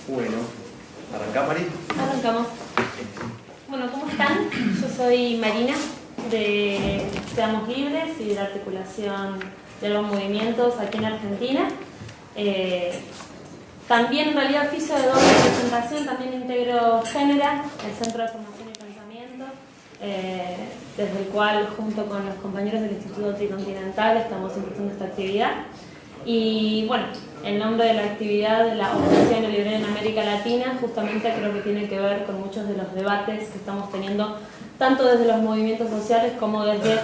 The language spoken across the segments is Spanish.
Bueno, ¿arrancamos, Mari? Arrancamos. Bueno, ¿cómo están? Yo soy Marina de Seamos Libres y de la articulación de los movimientos aquí en Argentina. También en realidad oficio de doble representación, también integro Génera, el Centro de Formación y Pensamiento, desde el cual junto con los compañeros del Instituto Tricontinental estamos impulsando esta actividad. Y bueno, el nombre de la actividad de la Ofensiva Neoliberal en América Latina justamente creo que tiene que ver con muchos de los debates que estamos teniendo, tanto desde los movimientos sociales como desde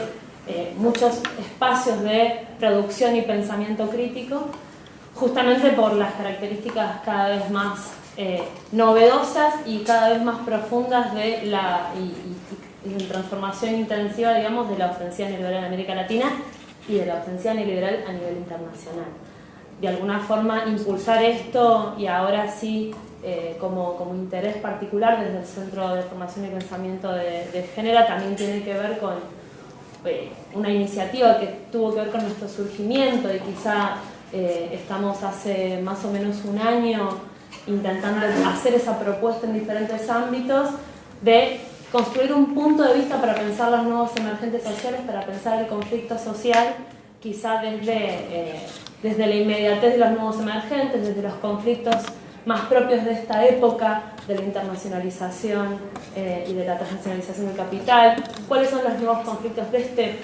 muchos espacios de producción y pensamiento crítico, justamente por las características cada vez más novedosas y cada vez más profundas de la transformación intensiva, digamos, de la ofensiva neoliberal en América Latina y de la ofensiva neoliberal a nivel internacional. De alguna forma impulsar esto, y ahora sí como interés particular desde el Centro de Formación y Pensamiento de Génera, también tiene que ver con una iniciativa que tuvo que ver con nuestro surgimiento, y quizá estamos hace más o menos un año intentando hacer esa propuesta en diferentes ámbitos de construir un punto de vista para pensar los nuevos emergentes sociales, para pensar el conflicto social, quizá desde la inmediatez de los nuevos emergentes, desde los conflictos más propios de esta época, de la internacionalización y de la transnacionalización del capital, cuáles son los nuevos conflictos de este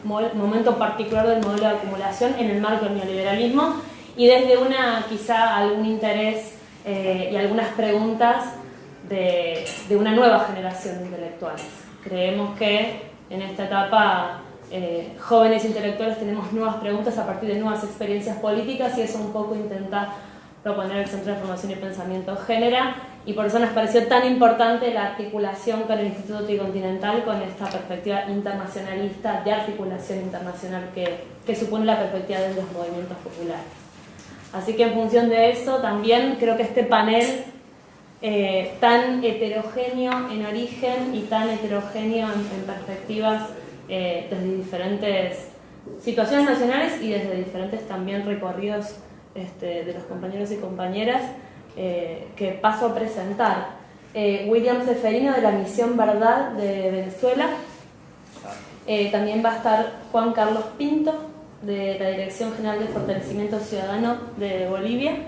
momento particular del modelo de acumulación en el marco del neoliberalismo, y desde quizá algún interés y algunas preguntas de una nueva generación de intelectuales. Creemos que en esta etapa jóvenes intelectuales tenemos nuevas preguntas a partir de nuevas experiencias políticas, y eso un poco intenta proponer el Centro de Formación y Pensamiento Génera, y por eso nos pareció tan importante la articulación con el Instituto Tricontinental, con esta perspectiva internacionalista de articulación internacional que supone la perspectiva de los movimientos populares. Así que en función de eso también creo que este panel tan heterogéneo en origen y tan heterogéneo en perspectivas desde diferentes situaciones nacionales y desde diferentes también recorridos de los compañeros y compañeras, que paso a presentar. William Seferino, de la Misión Verdad de Venezuela. También va a estar Juan Carlos Pinto, de la Dirección General de Fortalecimiento Ciudadano de Bolivia.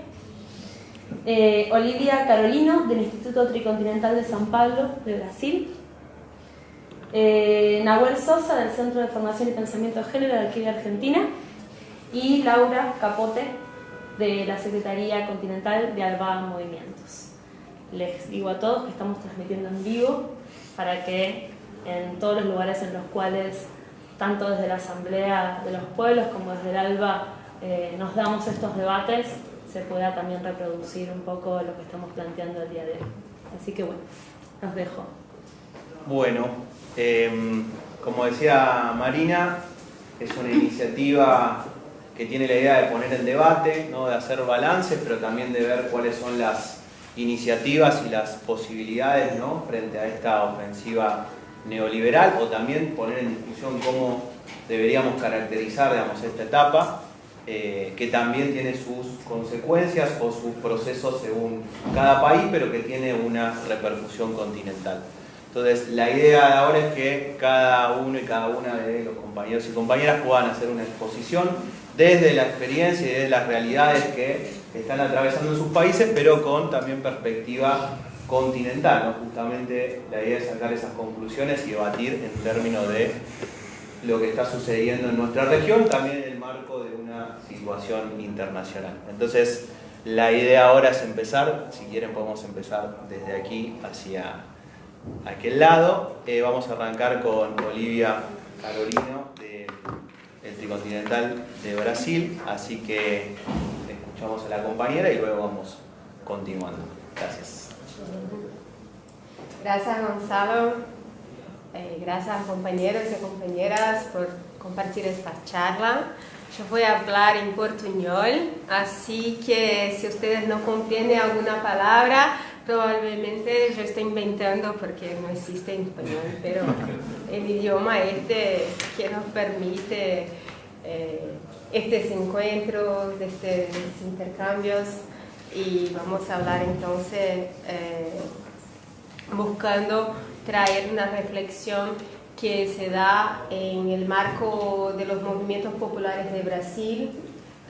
Olivia Carolino, del Instituto Tricontinental de San Pablo, de Brasil. Nahuel Sosa, del Centro de Formación y Pensamiento de Género de aquí de Argentina. Y Laura Capote, de la Secretaría Continental de ALBA Movimientos. Les digo a todos que estamos transmitiendo en vivo para que en todos los lugares en los cuales, tanto desde la Asamblea de los Pueblos como desde el ALBA, nos damos estos debates, se pueda también reproducir un poco lo que estamos planteando el día de hoy. Así que bueno, los dejo. Bueno, como decía Marina, es una iniciativa que tiene la idea de poner en debate, ¿no? De hacer balances, pero también de ver cuáles son las iniciativas y las posibilidades, ¿no? Frente a esta ofensiva neoliberal, o también poner en discusión cómo deberíamos caracterizar, digamos, esta etapa, que también tiene sus consecuencias o sus procesos según cada país, pero que tiene una repercusión continental. Entonces, la idea de ahora es que cada uno y cada una de los compañeros y compañeras puedan hacer una exposición desde la experiencia y desde las realidades que están atravesando en sus países, pero con también perspectiva continental, ¿no? Justamente la idea es sacar esas conclusiones y debatir en términos de lo que está sucediendo en nuestra región, también en el marco de una situación internacional. Entonces, la idea ahora es empezar, si quieren podemos empezar desde aquí hacia aquel lado. Vamos a arrancar con Olivia Carolino, del Tricontinental de Brasil, así que escuchamos a la compañera y luego vamos continuando. Gracias. Gracias, Gonzalo. Gracias, compañeros y compañeras, por compartir esta charla. Yo voy a hablar en portuñol, así que si ustedes no comprenden alguna palabra, Probablemente yo estoy inventando porque no existe en español, pero el idioma este que nos permite estos encuentros, estos intercambios, y vamos a hablar entonces buscando traer una reflexión que se da en el marco de los movimientos populares de Brasil,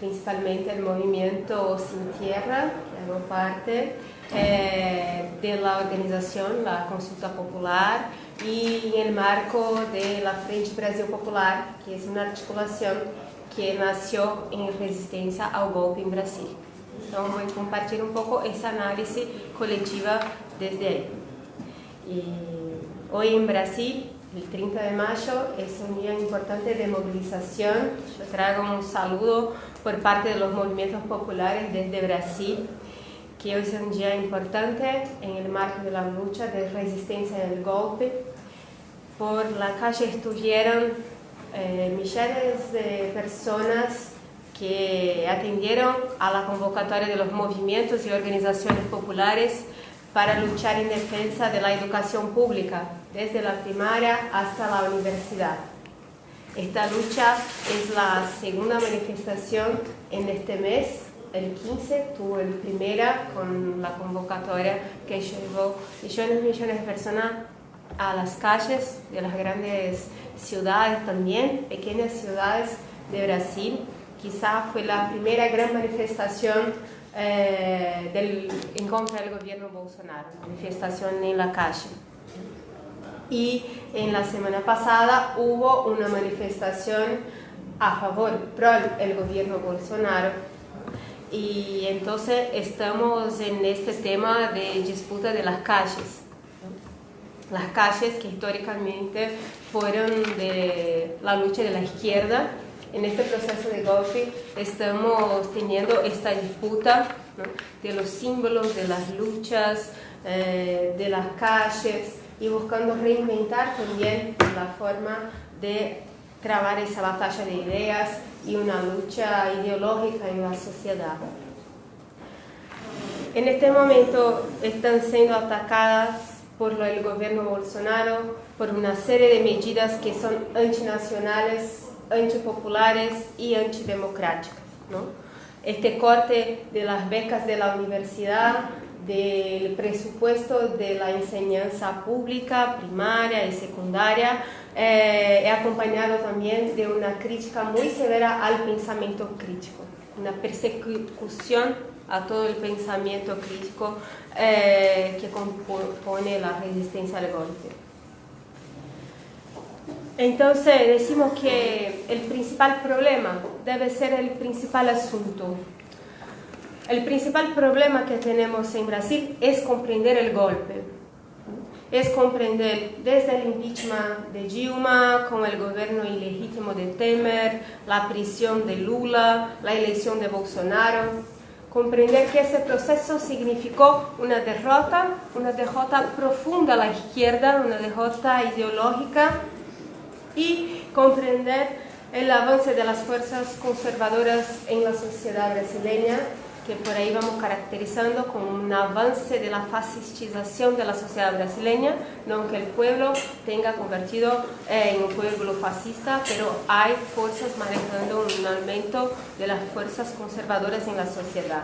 principalmente el movimiento Sin Tierra, que hago parte, de la organización, la Consulta Popular, y en el marco de la Frente Brasil Popular, que es una articulación que nació en resistencia al golpe en Brasil. Entonces voy a compartir un poco esa análisis colectiva desde ahí. Y hoy en Brasil, el 30 de mayo, es un día importante de movilización. Yo traigo un saludo por parte de los movimientos populares desde Brasil, que hoy es un día importante en el marco de la lucha de resistencia al golpe. Por la calle estuvieron millares de personas que atendieron a la convocatoria de los movimientos y organizaciones populares para luchar en defensa de la educación pública, desde la primaria hasta la universidad. Esta lucha es la segunda manifestación en este mes. El 15 tuvo el primera con la convocatoria que llevó millones de personas a las calles de las grandes ciudades, también pequeñas ciudades de Brasil. Quizá fue la primera gran manifestación en contra del gobierno Bolsonaro, manifestación en la calle. Y en la semana pasada hubo una manifestación a favor, pro el gobierno Bolsonaro. Y entonces estamos en este tema de disputa de las calles. Las calles que históricamente fueron de la lucha de la izquierda. En este proceso de golpe estamos teniendo esta disputa, ¿no?, de los símbolos, de las luchas, de las calles, y buscando reinventar también la forma de trabar esa batalla de ideas y una lucha ideológica en la sociedad. En este momento están siendo atacadas por el gobierno Bolsonaro por una serie de medidas que son antinacionales, antipopulares y antidemocráticas, ¿no? Este corte de las becas de la universidad, del presupuesto de la enseñanza pública, primaria y secundaria, he acompañado también de una crítica muy severa al pensamiento crítico, una persecución a todo el pensamiento crítico que compone la resistencia al golpe. Entonces decimos que el principal problema debe ser el principal asunto. El principal problema que tenemos en Brasil es comprender el golpe. Es comprender desde el impeachment de Dilma, con el gobierno ilegítimo de Temer, la prisión de Lula, la elección de Bolsonaro. Comprender que ese proceso significó una derrota profunda a la izquierda, una derrota ideológica, y comprender el avance de las fuerzas conservadoras en la sociedad brasileña, que por ahí vamos caracterizando como un avance de la fascistización de la sociedad brasileña, no que el pueblo tenga convertido en un pueblo fascista, pero hay fuerzas manejando un aumento de las fuerzas conservadoras en la sociedad.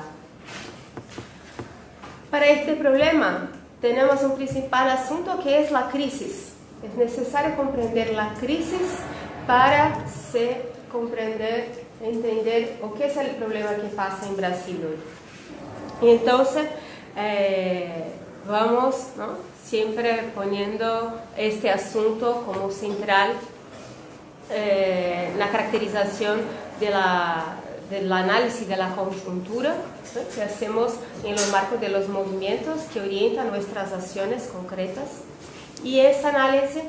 Para este problema tenemos un principal asunto que es la crisis. Es necesario comprender la crisis para entender o qué es el problema que pasa en Brasil hoy. Y entonces vamos, ¿no?, siempre poniendo este asunto como central, la caracterización del análisis de la coyuntura, ¿no?, que hacemos en los marcos de los movimientos que orientan nuestras acciones concretas. Y ese análisis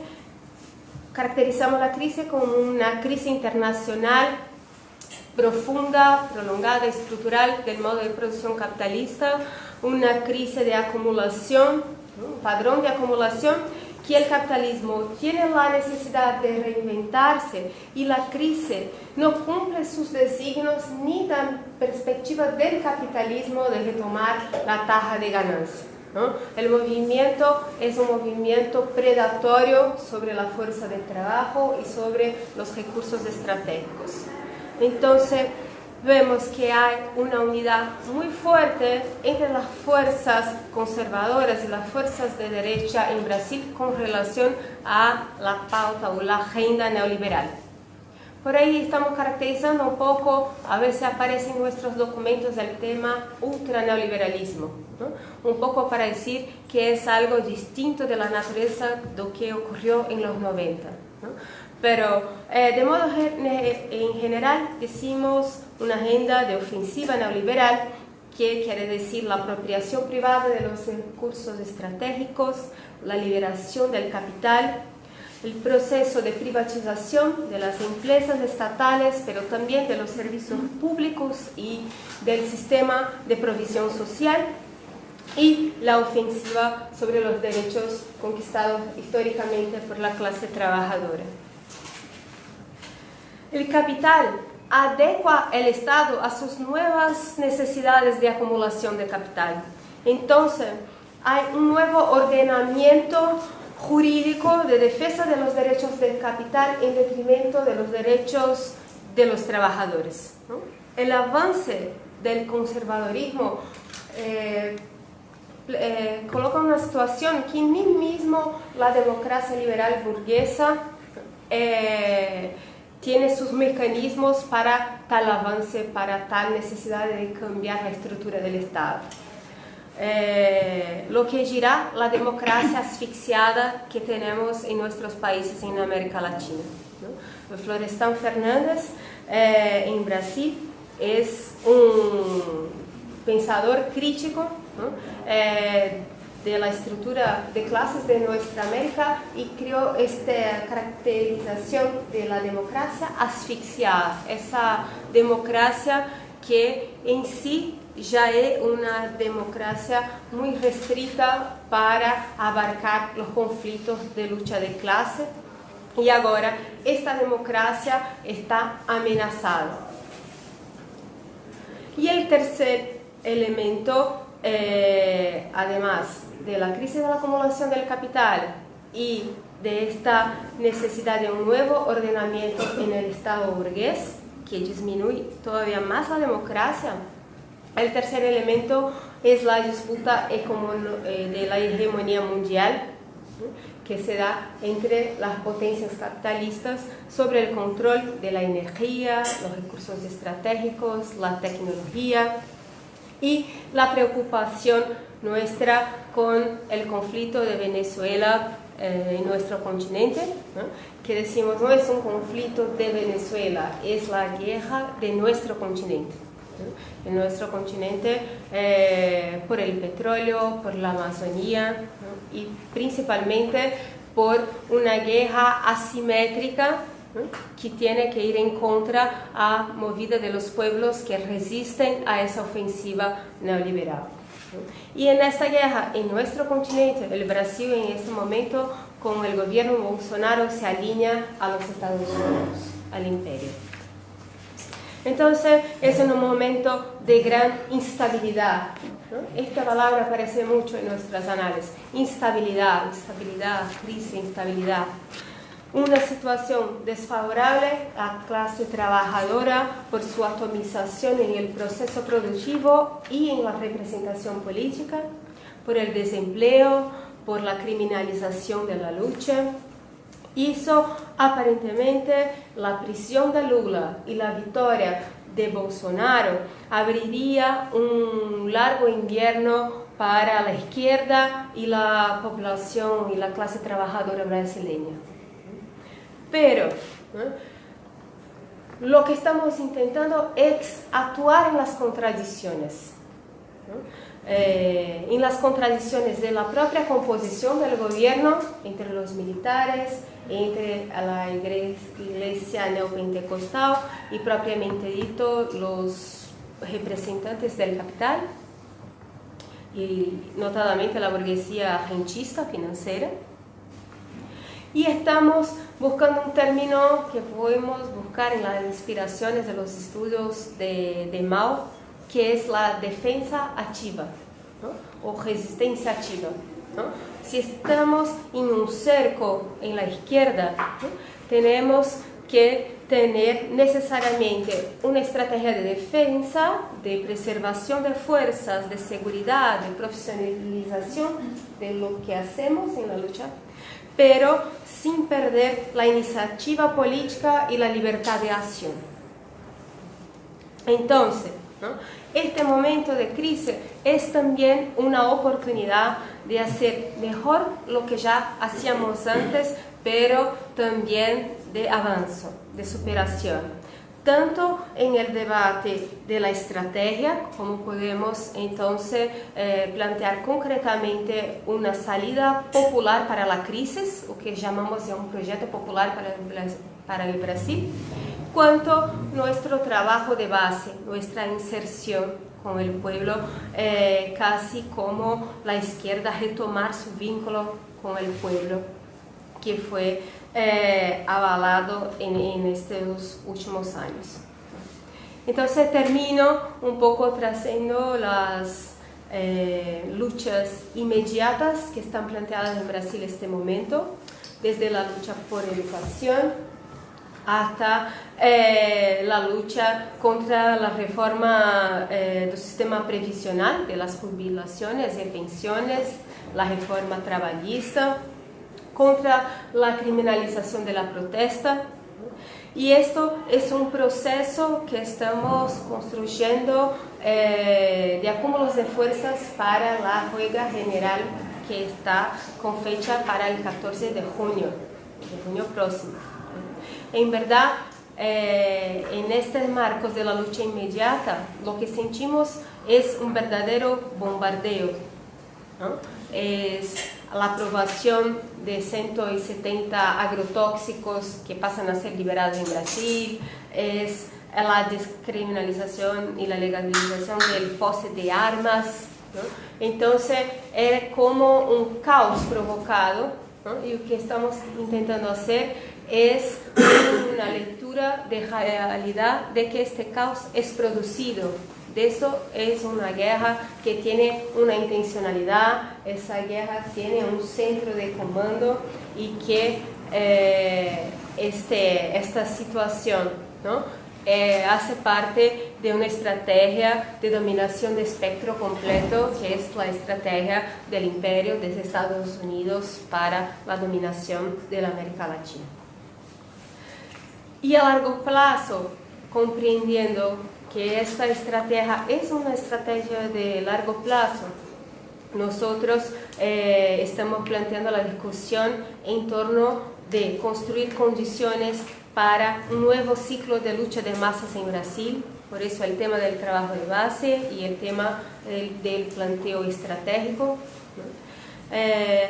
caracterizamos la crisis como una crisis internacional profunda, prolongada, estructural del modo de producción capitalista, una crisis de acumulación, un padrón de acumulación que el capitalismo tiene la necesidad de reinventarse, y la crisis no cumple sus designios ni da perspectiva del capitalismo de retomar la taja de ganancia. ¿no? El movimiento es un movimiento predatorio sobre la fuerza de trabajo y sobre los recursos estratégicos. Entonces, vemos que hay una unidad muy fuerte entre las fuerzas conservadoras y las fuerzas de derecha en Brasil con relación a la pauta o la agenda neoliberal. Por ahí estamos caracterizando un poco, a veces aparece en nuestros documentos el tema ultraneoliberalismo, ¿no? Un poco para decir que es algo distinto de la naturaleza de lo que ocurrió en los 90, ¿no? Pero de modo en general decimos una agenda de ofensiva neoliberal, que quiere decir la apropiación privada de los recursos estratégicos, la liberación del capital, el proceso de privatización de las empresas estatales, pero también de los servicios públicos y del sistema de provisión social, y la ofensiva sobre los derechos conquistados históricamente por la clase trabajadora. El capital adecua el Estado a sus nuevas necesidades de acumulación de capital. Entonces, hay un nuevo ordenamiento jurídico de defensa de los derechos del capital en detrimento de los derechos de los trabajadores, ¿no? El avance del conservadorismo coloca una situación que ni mismo la democracia liberal burguesa tiene sus mecanismos para tal avance, para tal necesidad de cambiar la estructura del Estado. Lo que dirá la democracia asfixiada que tenemos en nuestros países en América Latina, ¿no? Florestan Fernández en Brasil es un pensador crítico, ¿no? De la estructura de clases de nuestra América, y creó esta caracterización de la democracia asfixiada, esa democracia que en sí ya es una democracia muy restrita para abarcar los conflictos de lucha de clase, y ahora esta democracia está amenazada. Y el tercer elemento, además de la crisis de la acumulación del capital y de esta necesidad de un nuevo ordenamiento en el Estado burgués, que disminuye todavía más la democracia, el tercer elemento es la disputa de la hegemonía mundial, ¿no? Que se da entre las potencias capitalistas sobre el control de la energía, los recursos estratégicos, la tecnología, y la preocupación nuestra con el conflicto de Venezuela en nuestro continente, ¿no? Que decimos no es un conflicto de Venezuela, es la guerra de nuestro continente, ¿no? En nuestro continente por el petróleo, por la Amazonía, ¿no? Y principalmente por una guerra asimétrica, ¿no? Que tiene que ir en contra a movida de los pueblos que resisten a esa ofensiva neoliberal, ¿no? Y en esta guerra, en nuestro continente, el Brasil en este momento, con el gobierno Bolsonaro, se alinea a los Estados Unidos, al imperio. Entonces, es un momento de gran instabilidad, ¿no? Esta palabra aparece mucho en nuestras análisis. Instabilidad, crisis, instabilidad. Una situación desfavorable a la clase trabajadora por su atomización en el proceso productivo y en la representación política, por el desempleo, por la criminalización de la lucha. Hizo aparentemente la prisión de Lula y la victoria de Bolsonaro abriría un largo invierno para la izquierda y la población y la clase trabajadora brasileña. Pero lo que estamos intentando es actuar en las contradicciones, ¿no? En las contradicciones de la propia composición del gobierno entre los militares, entre la iglesia neopentecostal y propiamente dito los representantes del capital y notadamente la burguesía rentista financiera. Y estamos buscando un término que podemos buscar en las inspiraciones de los estudios de Mao, que es la defensa activa, ¿no? o resistencia activa, ¿no? Si estamos en un cerco en la izquierda, ¿no? Tenemos que tener necesariamente una estrategia de defensa, de preservación de fuerzas, de seguridad, de profesionalización de lo que hacemos en la lucha, pero sin perder la iniciativa política y la libertad de acción. Entonces, ¿no? Este momento de crisis es también una oportunidad de hacer mejor lo que ya hacíamos antes, pero también de avance, de superación. Tanto en el debate de la estrategia, como podemos entonces plantear concretamente una salida popular para la crisis, o que llamamos de un proyecto popular para el Brasil, cuanto nuestro trabajo de base, nuestra inserción con el pueblo, casi como la izquierda retomar su vínculo con el pueblo, que fue avalado en estos últimos años. Entonces termino un poco trazando las luchas inmediatas que están planteadas en Brasil en este momento, desde la lucha por educación hasta la lucha contra la reforma del sistema previsional de las jubilaciones y pensiones, la reforma trabalhista, contra la criminalización de la protesta. Y esto es un proceso que estamos construyendo de acúmulos de fuerzas para la huelga general que está con fecha para el 14 de junio próximo. En verdad, en estos marcos de la lucha inmediata, lo que sentimos es un verdadero bombardeo, ¿no? Es la aprobación de 170 agrotóxicos que pasan a ser liberados en Brasil, es la descriminalización y la legalización del pose de armas, ¿no? Entonces es como un caos provocado, ¿no? Y lo que estamos intentando hacer es una lectura de realidad de que este caos es producido. De eso es una guerra que tiene una intencionalidad, esa guerra tiene un centro de comando y que esta situación, ¿no? Hace parte de una estrategia de dominación de espectro completo, que es la estrategia del imperio de Estados Unidos para la dominación de la América Latina. Y a largo plazo, comprendiendo que esta estrategia es una estrategia de largo plazo, nosotros estamos planteando la discusión en torno de construir condiciones para un nuevo ciclo de lucha de masas en Brasil. Por eso el tema del trabajo de base y el tema del planteo estratégico, ¿no?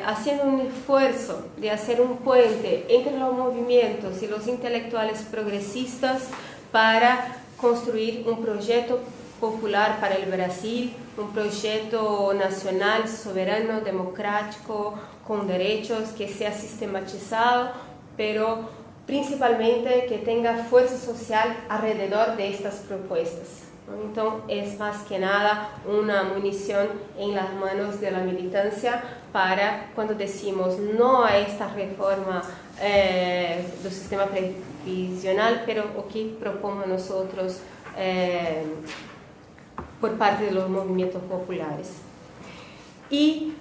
Haciendo un esfuerzo de hacer un puente entre los movimientos y los intelectuales progresistas para construir un proyecto popular para el Brasil, un proyecto nacional, soberano, democrático, con derechos, que sea sistematizado, pero principalmente que tenga fuerza social alrededor de estas propuestas. Entonces es más que nada una munición en las manos de la militancia para cuando decimos no a esta reforma del sistema previsional, pero o que propomos nosotros por parte de los movimientos populares. Y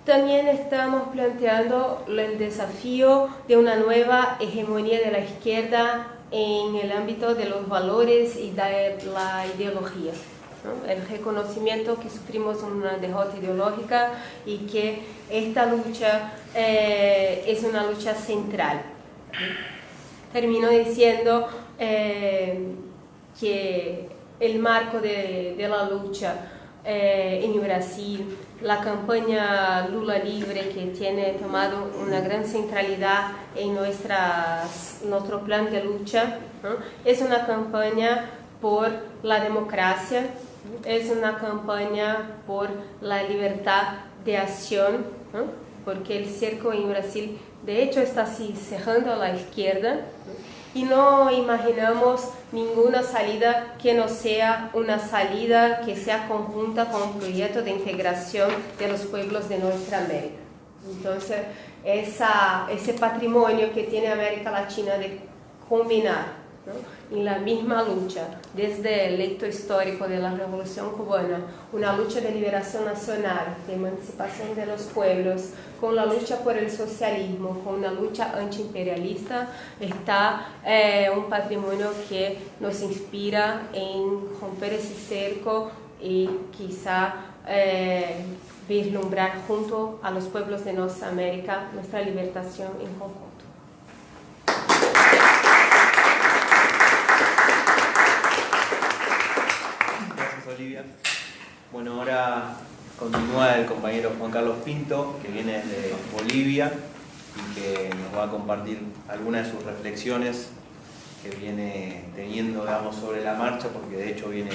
también estamos planteando el desafío de una nueva hegemonía de la izquierda en el ámbito de los valores y de la ideología, ¿no? El reconocimiento que sufrimos una derrota ideológica y que esta lucha es una lucha central. Termino diciendo que el marco de la lucha en Brasil, la campaña Lula Libre, que tiene tomado una gran centralidad en nuestro plan de lucha, ¿no? Es una campaña por la democracia, es una campaña por la libertad de acción, ¿no? Porque el cerco en Brasil de hecho está así cerrando a la izquierda, ¿no? y no imaginamos ninguna salida que no sea una salida que sea conjunta con un proyecto de integración de los pueblos de nuestra América. Entonces, ese patrimonio que tiene América Latina de combinar, ¿no?, en la misma lucha, desde el hecho histórico de la Revolución Cubana, una lucha de liberación nacional, de emancipación de los pueblos, con la lucha por el socialismo, con una lucha antiimperialista, está un patrimonio que nos inspira en romper ese cerco y quizá vislumbrar junto a los pueblos de nuestra América nuestra liberación en conjunto. Gracias, Olivia. Bueno, ahora continúa el compañero Juan Carlos Pinto, que viene desde Bolivia y que nos va a compartir algunas de sus reflexiones que viene teniendo, digamos, sobre la marcha, porque de hecho viene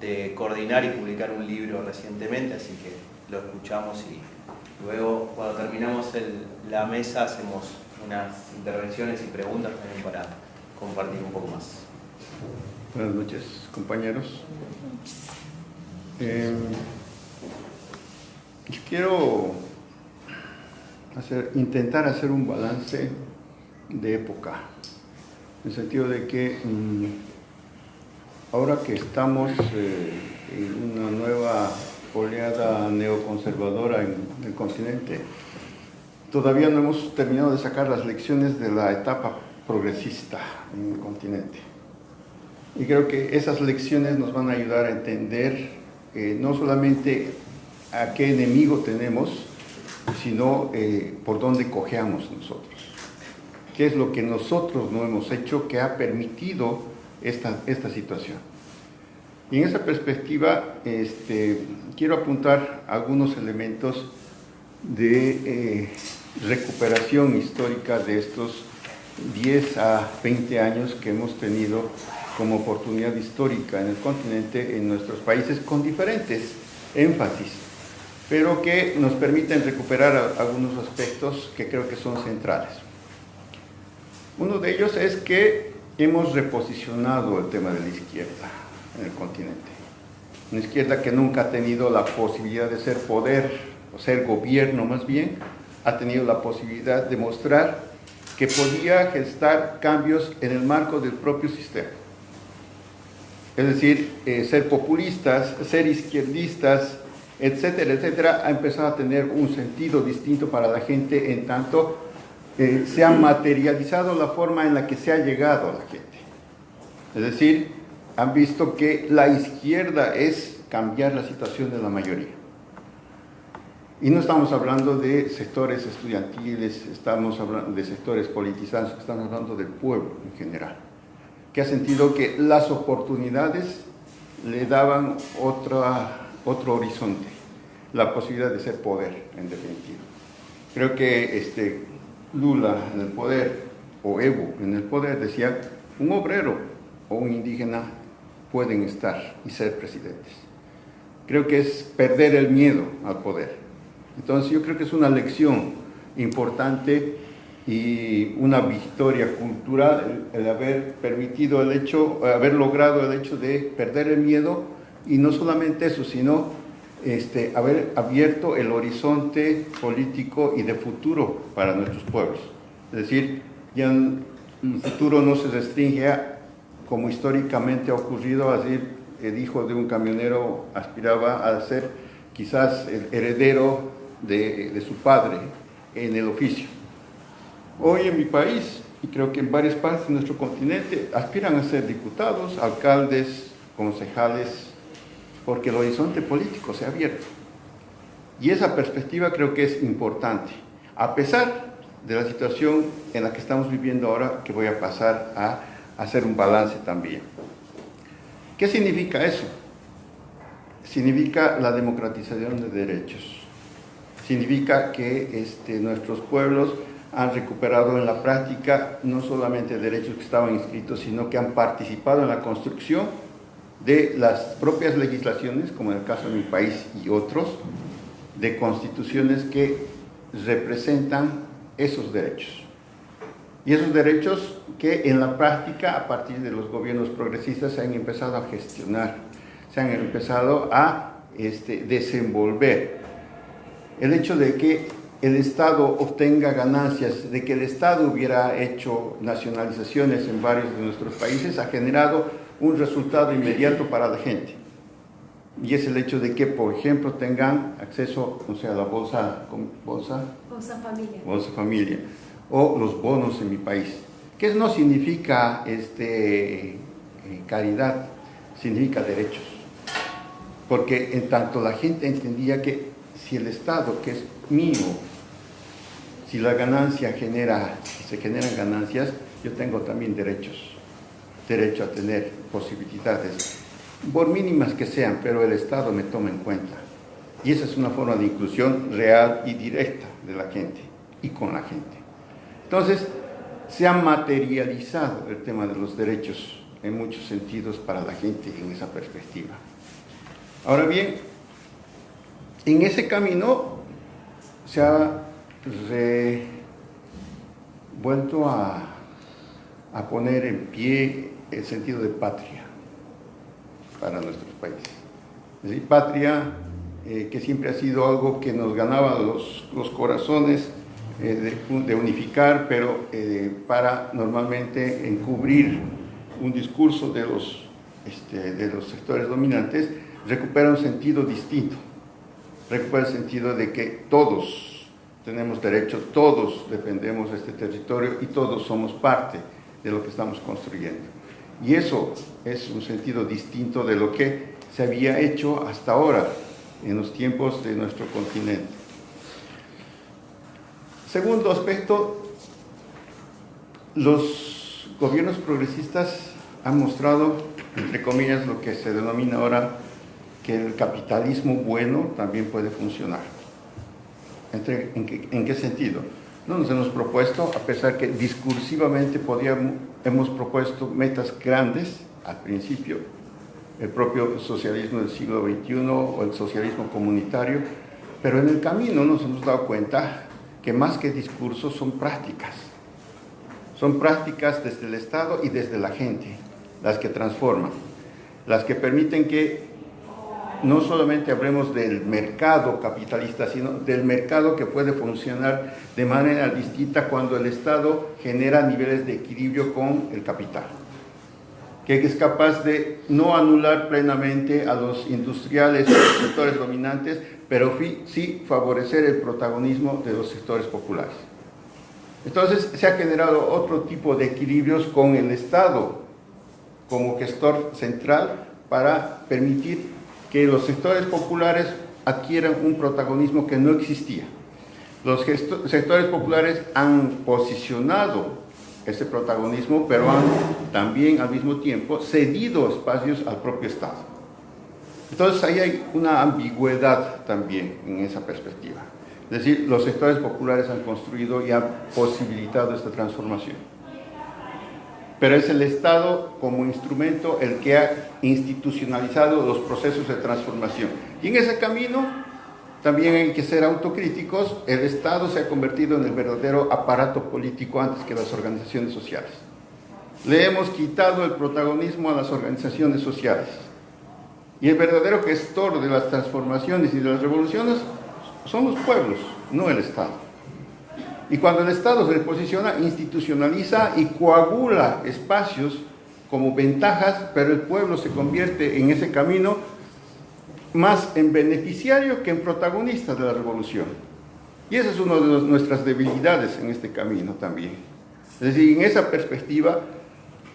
de coordinar y publicar un libro recientemente, así que lo escuchamos y luego, cuando terminamos la mesa, hacemos unas intervenciones y preguntas también para compartir un poco más. Buenas noches, compañeros. Yo quiero intentar hacer un balance de época, en el sentido de que ahora que estamos en una nueva oleada neoconservadora en el continente, todavía no hemos terminado de sacar las lecciones de la etapa progresista en el continente. Y creo que esas lecciones nos van a ayudar a entender no solamente a qué enemigo tenemos, sino por dónde cojeamos nosotros. ¿Qué es lo que nosotros no hemos hecho que ha permitido esta situación? Y en esa perspectiva quiero apuntar algunos elementos de recuperación histórica de estos 10 a 20 años que hemos tenido como oportunidad histórica en el continente, en nuestros países, con diferentes énfasis, pero que nos permiten recuperar algunos aspectos que creo que son centrales. Uno de ellos es que hemos reposicionado el tema de la izquierda en el continente. Una izquierda que nunca ha tenido la posibilidad de ser poder, o ser gobierno más bien, ha tenido la posibilidad de mostrar que podía gestar cambios en el marco del propio sistema. Es decir, ser populistas, ser izquierdistas, etcétera, etcétera, ha empezado a tener un sentido distinto para la gente en tanto se ha materializado la forma en la que se ha llegado a la gente. Es decir, han visto que la izquierda es cambiar la situación de la mayoría. Y no estamos hablando de sectores estudiantiles, estamos hablando de sectores politizados, estamos hablando del pueblo en general, que ha sentido que las oportunidades le daban otro horizonte, la posibilidad de ser poder, en definitiva. Creo que Lula en el poder, o Evo en el poder, decía, un obrero o un indígena pueden estar y ser presidentes. Creo que es perder el miedo al poder. Entonces yo creo que es una lección importante y una victoria cultural el haber permitido haber logrado el hecho de perder el miedo, y no solamente eso, sino haber abierto el horizonte político y de futuro para nuestros pueblos. Es decir, ya el futuro no se restringe a, como históricamente ha ocurrido, a decir, el hijo de un camionero aspiraba a ser quizás el heredero de su padre en el oficio. Hoy en mi país, y creo que en varias partes de nuestro continente, aspiran a ser diputados, alcaldes, concejales, porque el horizonte político se ha abierto. Y esa perspectiva creo que es importante, a pesar de la situación en la que estamos viviendo ahora, que voy a pasar a hacer un balance también. ¿Qué significa eso? Significa la democratización de derechos. Significa que nuestros pueblos han recuperado en la práctica no solamente derechos que estaban inscritos, sino que han participado en la construcción de las propias legislaciones, como en el caso de mi país y otros, de constituciones que representan esos derechos. Y esos derechos que en la práctica, a partir de los gobiernos progresistas, se han empezado a gestionar, se han empezado a desenvolver. El hecho de que el Estado obtenga ganancias, de que el Estado hubiera hecho nacionalizaciones en varios de nuestros países, ha generado un resultado inmediato para la gente. Y es el hecho de que, por ejemplo, tengan acceso, o sea, a la bolsa familia, o los bonos en mi país. Que no significa caridad, significa derechos. Porque en tanto la gente entendía que si el Estado, que es mío, si la ganancia si se generan ganancias, yo tengo también derecho a tener posibilidades, por mínimas que sean, pero el Estado me toma en cuenta. Y esa es una forma de inclusión real y directa de la gente y con la gente. Entonces, se ha materializado el tema de los derechos en muchos sentidos para la gente en esa perspectiva. Ahora bien, en ese camino se ha vuelto a poner en pie el sentido de patria para nuestros países. Es decir, patria que siempre ha sido algo que nos ganaba los corazones, de unificar, pero para normalmente encubrir un discurso de los sectores dominantes, recupera un sentido distinto, recupera el sentido de que todos tenemos derecho, todos defendemos este territorio y todos somos parte de lo que estamos construyendo. Y eso es un sentido distinto de lo que se había hecho hasta ahora en los tiempos de nuestro continente. Segundo aspecto, los gobiernos progresistas han mostrado, entre comillas, lo que se denomina ahora que el capitalismo bueno también puede funcionar. ¿En qué sentido? No nos hemos propuesto, a pesar que discursivamente hemos propuesto metas grandes al principio, el propio socialismo del siglo XXI o el socialismo comunitario, pero en el camino nos hemos dado cuenta que más que discursos son prácticas desde el Estado y desde la gente, las que transforman, las que permiten que no solamente hablemos del mercado capitalista, sino del mercado que puede funcionar de manera distinta cuando el Estado genera niveles de equilibrio con el capital, que es capaz de no anular plenamente a los industriales o los sectores dominantes, pero sí favorecer el protagonismo de los sectores populares. Entonces se ha generado otro tipo de equilibrios con el Estado como gestor central para permitir que los sectores populares adquieran un protagonismo que no existía. Los sectores populares han posicionado ese protagonismo, pero han también al mismo tiempo cedido espacios al propio Estado. Entonces ahí hay una ambigüedad también en esa perspectiva. Es decir, los sectores populares han construido y han posibilitado esta transformación. Pero es el Estado como instrumento el que ha institucionalizado los procesos de transformación. Y en ese camino también hay que ser autocríticos. El Estado se ha convertido en el verdadero aparato político antes que las organizaciones sociales. Le hemos quitado el protagonismo a las organizaciones sociales. Y el verdadero gestor de las transformaciones y de las revoluciones son los pueblos, no el Estado. Y cuando el Estado se posiciona, institucionaliza y coagula espacios como ventajas, pero el pueblo se convierte en ese camino más en beneficiario que en protagonista de la revolución. Y esa es una de nuestras debilidades en este camino también. Es decir, en esa perspectiva,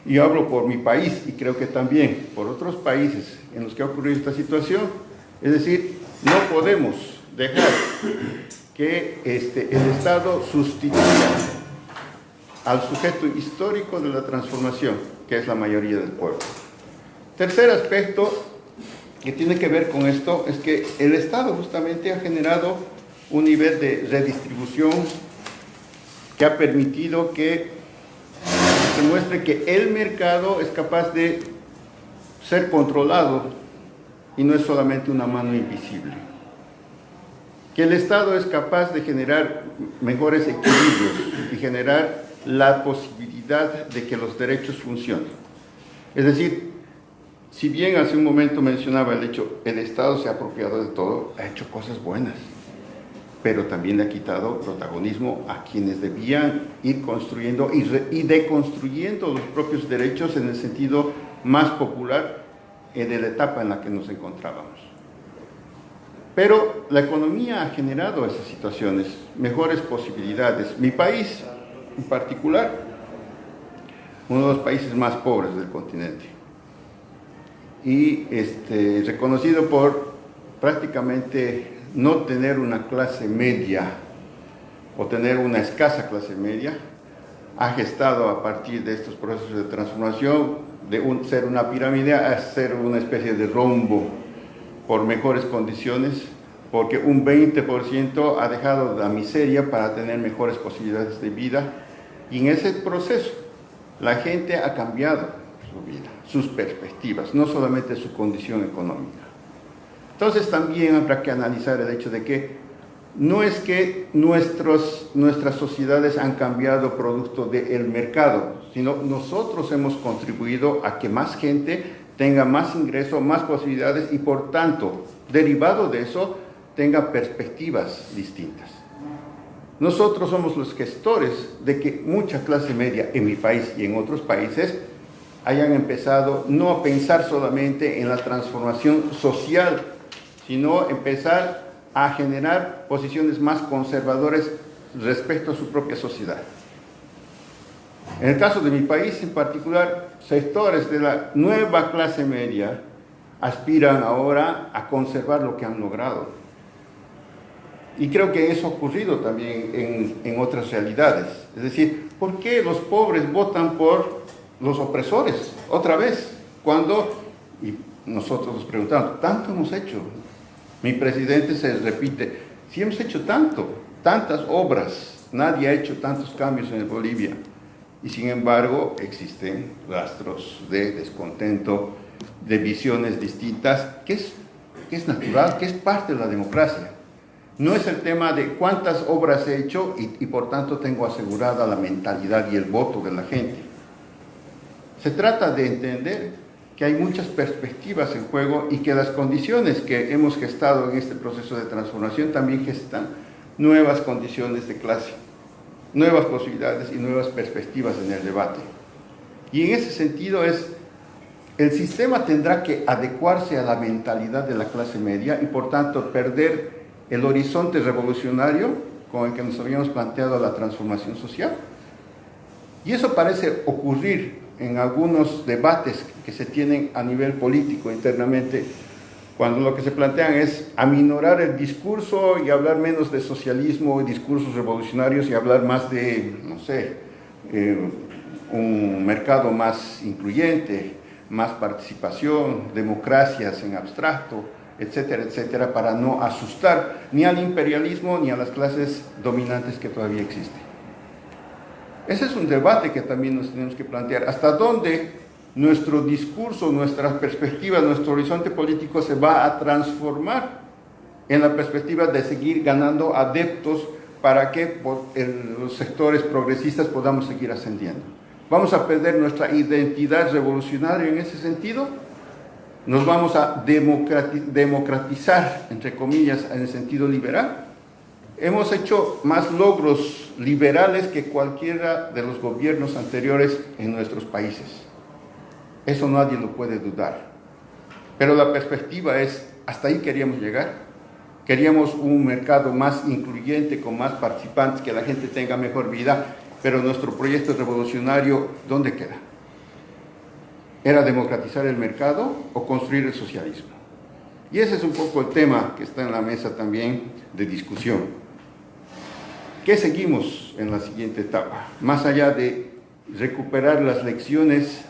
y hablo por mi país y creo que también por otros países en los que ha ocurrido esta situación, es decir, no podemos dejar que el Estado sustituya al sujeto histórico de la transformación, que es la mayoría del pueblo. Tercer aspecto que tiene que ver con esto es que el Estado justamente ha generado un nivel de redistribución que ha permitido que se muestre que el mercado es capaz de ser controlado y no es solamente una mano invisible. Que el Estado es capaz de generar mejores equilibrios y generar la posibilidad de que los derechos funcionen. Es decir, si bien hace un momento mencionaba el hecho, el Estado se ha apropiado de todo, ha hecho cosas buenas, pero también le ha quitado protagonismo a quienes debían ir construyendo y deconstruyendo los propios derechos en el sentido más popular de la etapa en la que nos encontrábamos. Pero la economía ha generado esas situaciones, mejores posibilidades. Mi país, en particular, uno de los países más pobres del continente, y reconocido por prácticamente no tener una clase media o tener una escasa clase media, ha gestado a partir de estos procesos de transformación de ser una pirámide a ser una especie de rombo por mejores condiciones, porque un 20% ha dejado la miseria para tener mejores posibilidades de vida, y en ese proceso la gente ha cambiado su vida, sus perspectivas, no solamente su condición económica. Entonces también habrá que analizar el hecho de que no es que nuestras sociedades han cambiado producto del mercado, sino nosotros hemos contribuido a que más gente tenga más ingresos, más posibilidades y por tanto, derivado de eso, tenga perspectivas distintas. Nosotros somos los gestores de que mucha clase media en mi país y en otros países hayan empezado no a pensar solamente en la transformación social, sino empezar a generar posiciones más conservadoras respecto a su propia sociedad. En el caso de mi país en particular, sectores de la nueva clase media aspiran ahora a conservar lo que han logrado. Y creo que eso ha ocurrido también en otras realidades. Es decir, ¿por qué los pobres votan por los opresores otra vez? Cuando, y nosotros nos preguntamos, ¿tanto hemos hecho? Mi presidente se repite, si hemos hecho tantas obras, nadie ha hecho tantos cambios en Bolivia. Y sin embargo, existen rastros de descontento, de visiones distintas, que es natural, que es parte de la democracia. No es el tema de cuántas obras he hecho y por tanto tengo asegurada la mentalidad y el voto de la gente. Se trata de entender que hay muchas perspectivas en juego y que las condiciones que hemos gestado en este proceso de transformación también gestan nuevas condiciones de clase, nuevas posibilidades y nuevas perspectivas en el debate. Y en ese sentido el sistema tendrá que adecuarse a la mentalidad de la clase media y por tanto perder el horizonte revolucionario con el que nos habíamos planteado la transformación social. Y eso parece ocurrir en algunos debates que se tienen a nivel político internamente, cuando lo que se plantean es aminorar el discurso y hablar menos de socialismo y discursos revolucionarios y hablar más de, no sé, un mercado más incluyente, más participación, democracias en abstracto, etcétera, etcétera, para no asustar ni al imperialismo ni a las clases dominantes que todavía existen. Ese es un debate que también nos tenemos que plantear. ¿Hasta dónde nuestro discurso, nuestras perspectivas, nuestro horizonte político se va a transformar en la perspectiva de seguir ganando adeptos para que los sectores progresistas podamos seguir ascendiendo? ¿Vamos a perder nuestra identidad revolucionaria en ese sentido? ¿Nos vamos a democratizar, entre comillas, en el sentido liberal? Hemos hecho más logros liberales que cualquiera de los gobiernos anteriores en nuestros países. Eso nadie lo puede dudar. Pero la perspectiva es, hasta ahí queríamos llegar. Queríamos un mercado más incluyente, con más participantes, que la gente tenga mejor vida, pero nuestro proyecto revolucionario, ¿dónde queda? ¿Era democratizar el mercado o construir el socialismo? Y ese es un poco el tema que está en la mesa también de discusión. ¿Qué seguimos en la siguiente etapa? Más allá de recuperar las lecciones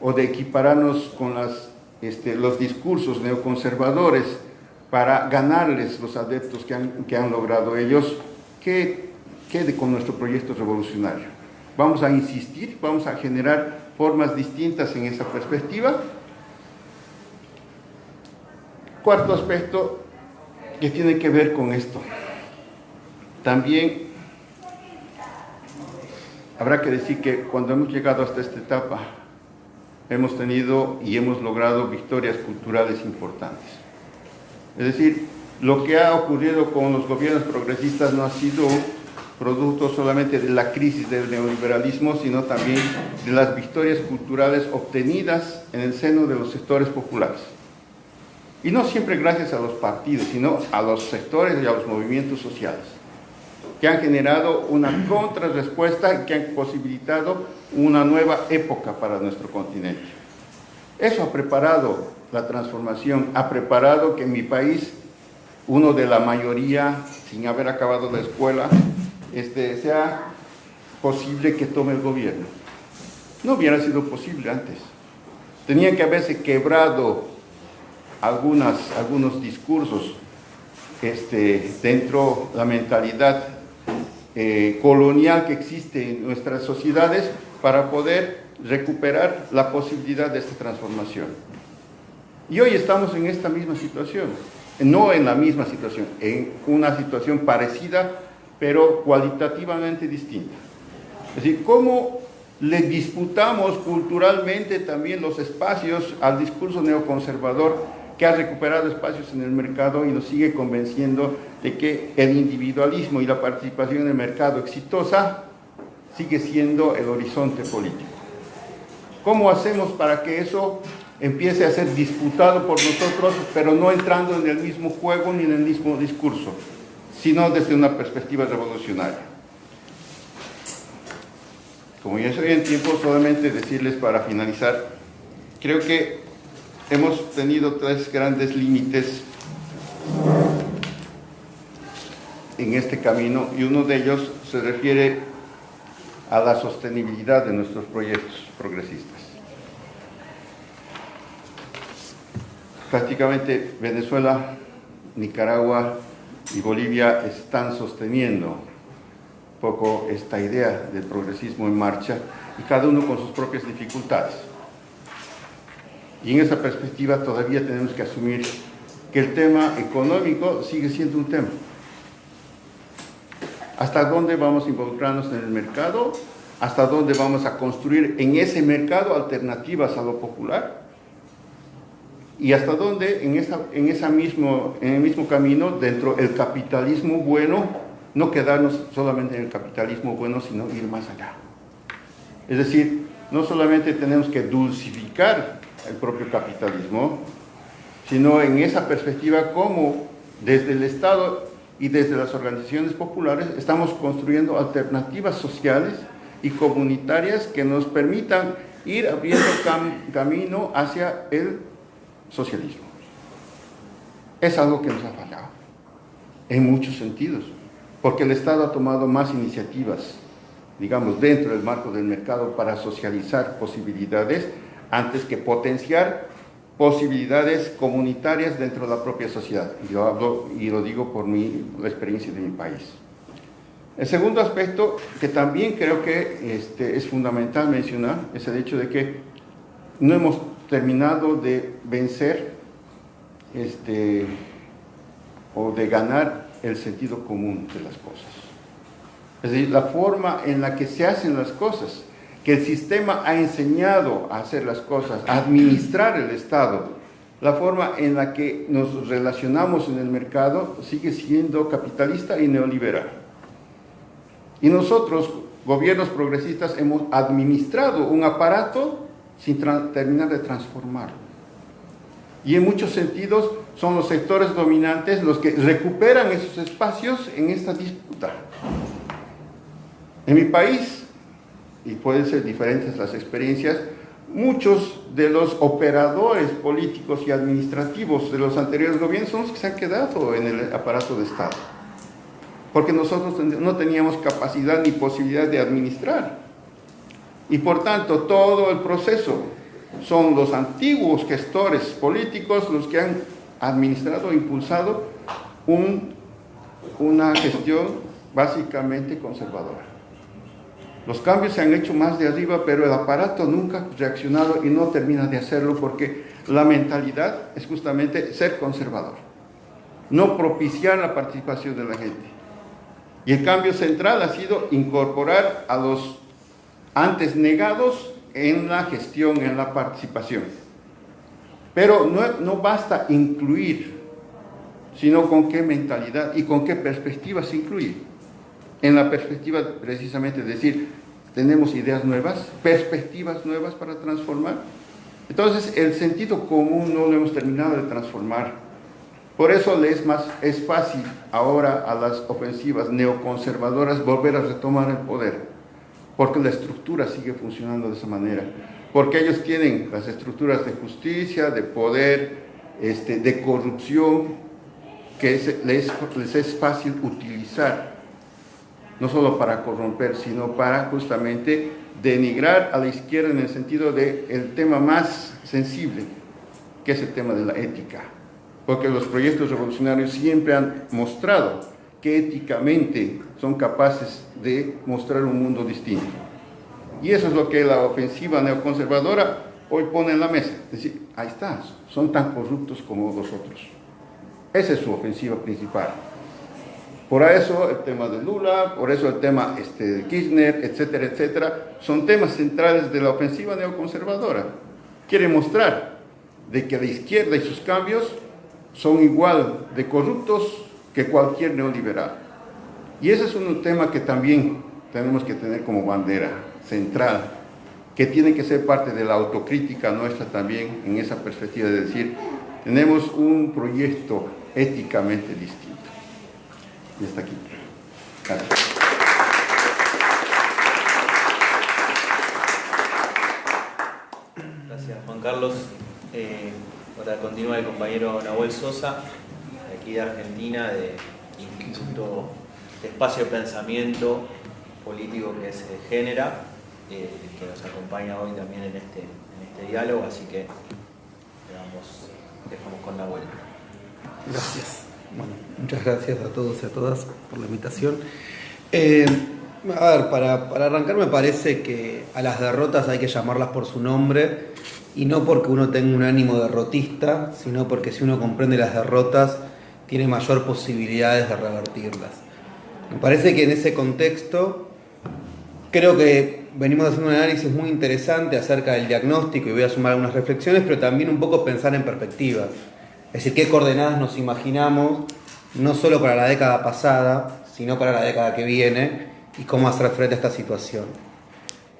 o de equipararnos con los discursos neoconservadores para ganarles los adeptos que han logrado ellos, ¿qué quede con nuestro proyecto revolucionario? ¿Vamos a insistir? ¿Vamos a generar formas distintas en esa perspectiva? Cuarto aspecto que tiene que ver con esto. También habrá que decir que cuando hemos llegado hasta esta etapa, hemos tenido y hemos logrado victorias culturales importantes. Es decir, lo que ha ocurrido con los gobiernos progresistas no ha sido producto solamente de la crisis del neoliberalismo, sino también de las victorias culturales obtenidas en el seno de los sectores populares. Y no siempre gracias a los partidos, sino a los sectores y a los movimientos sociales, que han generado una contrarrespuesta y que han posibilitado una nueva época para nuestro continente. Eso ha preparado la transformación, ha preparado que en mi país, uno de la mayoría, sin haber acabado la escuela, sea posible que tome el gobierno. No hubiera sido posible antes. Tenían que haberse quebrado algunos discursos dentro de la mentalidad colonial que existe en nuestras sociedades para poder recuperar la posibilidad de esta transformación. Y hoy estamos en esta misma situación, no en la misma situación, en una situación parecida, pero cualitativamente distinta. Es decir, ¿cómo le disputamos culturalmente también los espacios al discurso neoconservador que ha recuperado espacios en el mercado y nos sigue convenciendo de que el individualismo y la participación en el mercado exitosa sigue siendo el horizonte político? ¿Cómo hacemos para que eso empiece a ser disputado por nosotros, pero no entrando en el mismo juego ni en el mismo discurso, sino desde una perspectiva revolucionaria? Como ya estoy en tiempo, solamente decirles para finalizar, creo que hemos tenido tres grandes límites en este camino y uno de ellos se refiere a la sostenibilidad de nuestros proyectos progresistas. Prácticamente Venezuela, Nicaragua y Bolivia están sosteniendo un poco esta idea del progresismo en marcha y cada uno con sus propias dificultades. Y en esa perspectiva todavía tenemos que asumir que el tema económico sigue siendo un tema. ¿Hasta dónde vamos a involucrarnos en el mercado? ¿Hasta dónde vamos a construir en ese mercado alternativas a lo popular? ¿Y hasta dónde en el mismo camino, dentro del capitalismo bueno, no quedarnos solamente en el capitalismo bueno, sino ir más allá? Es decir, no solamente tenemos que dulcificar el propio capitalismo, sino en esa perspectiva cómo desde el Estado y desde las organizaciones populares estamos construyendo alternativas sociales y comunitarias que nos permitan ir abriendo camino hacia el socialismo. Es algo que nos ha fallado en muchos sentidos, porque el Estado ha tomado más iniciativas, digamos, dentro del marco del mercado para socializar posibilidades antes que potenciar posibilidades comunitarias dentro de la propia sociedad. Yo hablo y lo digo por la experiencia de mi país. El segundo aspecto que también creo que es fundamental mencionar es el hecho de que no hemos terminado de vencer o de ganar el sentido común de las cosas. Es decir, la forma en la que se hacen las cosas, que el sistema ha enseñado a hacer las cosas, a administrar el Estado, la forma en la que nos relacionamos en el mercado sigue siendo capitalista y neoliberal. Y nosotros, gobiernos progresistas, hemos administrado un aparato sin terminar de transformarlo. Y en muchos sentidos son los sectores dominantes los que recuperan esos espacios en esta disputa. En mi país, y pueden ser diferentes las experiencias, muchos de los operadores políticos y administrativos de los anteriores gobiernos son los que se han quedado en el aparato de Estado, porque nosotros no teníamos capacidad ni posibilidad de administrar. Y por tanto, todo el proceso son los antiguos gestores políticos los que han administrado e impulsado una gestión básicamente conservadora. Los cambios se han hecho más de arriba, pero el aparato nunca ha reaccionado y no termina de hacerlo porque la mentalidad es justamente ser conservador, no propiciar la participación de la gente. Y el cambio central ha sido incorporar a los antes negados en la gestión, en la participación. Pero no basta incluir, sino con qué mentalidad y con qué perspectiva se incluye. En la perspectiva precisamente de decir, tenemos ideas nuevas, perspectivas nuevas para transformar. Entonces el sentido común no lo hemos terminado de transformar. Por eso es fácil ahora a las ofensivas neoconservadoras volver a retomar el poder, porque la estructura sigue funcionando de esa manera, porque ellos tienen las estructuras de justicia, de poder, de corrupción, que les es fácil utilizar, no solo para corromper, sino para justamente denigrar a la izquierda en el sentido del tema más sensible, que es el tema de la ética. Porque los proyectos revolucionarios siempre han mostrado que éticamente son capaces de mostrar un mundo distinto. Y eso es lo que la ofensiva neoconservadora hoy pone en la mesa. Es decir, ahí está, son tan corruptos como vosotros. Esa es su ofensiva principal. Por eso el tema de Lula, por eso el tema de Kirchner, etcétera, etcétera, son temas centrales de la ofensiva neoconservadora. Quiere mostrar de que la izquierda y sus cambios son igual de corruptos que cualquier neoliberal. Y ese es un tema que también tenemos que tener como bandera central, que tiene que ser parte de la autocrítica nuestra también en esa perspectiva de decir, tenemos un proyecto éticamente distinto. Y está aquí. Gracias. Gracias, Juan Carlos. Ahora continúa el compañero Nahuel Sosa, de aquí de Argentina, del Instituto de Espacio de Pensamiento Político que se genera, que nos acompaña hoy también en este diálogo, así que dejamos con Nahuel. Gracias. Bueno, muchas gracias a todos y a todas por la invitación. A ver, para arrancar me parece que a las derrotas hay que llamarlas por su nombre y no porque uno tenga un ánimo derrotista, sino porque si uno comprende las derrotas tiene mayor posibilidades de revertirlas. Me parece que en ese contexto creo que venimos haciendo un análisis muy interesante acerca del diagnóstico y voy a sumar algunas reflexiones, pero también un poco pensar en perspectiva. Es decir, qué coordenadas nos imaginamos, no solo para la década pasada, sino para la década que viene, y cómo hacer frente a esta situación.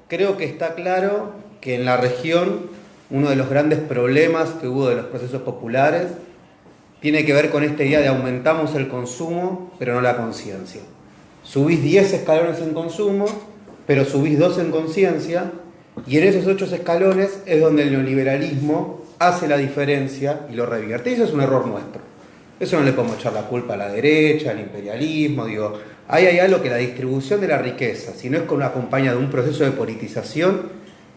Creo que está claro que en la región uno de los grandes problemas que hubo de los procesos populares tiene que ver con esta idea de aumentamos el consumo, pero no la conciencia. Subís 10 escalones en consumo, pero subís 2 en conciencia, y en esos 8 escalones es donde el neoliberalismo hace la diferencia y lo revierte. Y eso es un error nuestro. Eso no le podemos echar la culpa a la derecha, al imperialismo. Digo, ahí hay algo que la distribución de la riqueza, si no es con acompaña de un proceso de politización,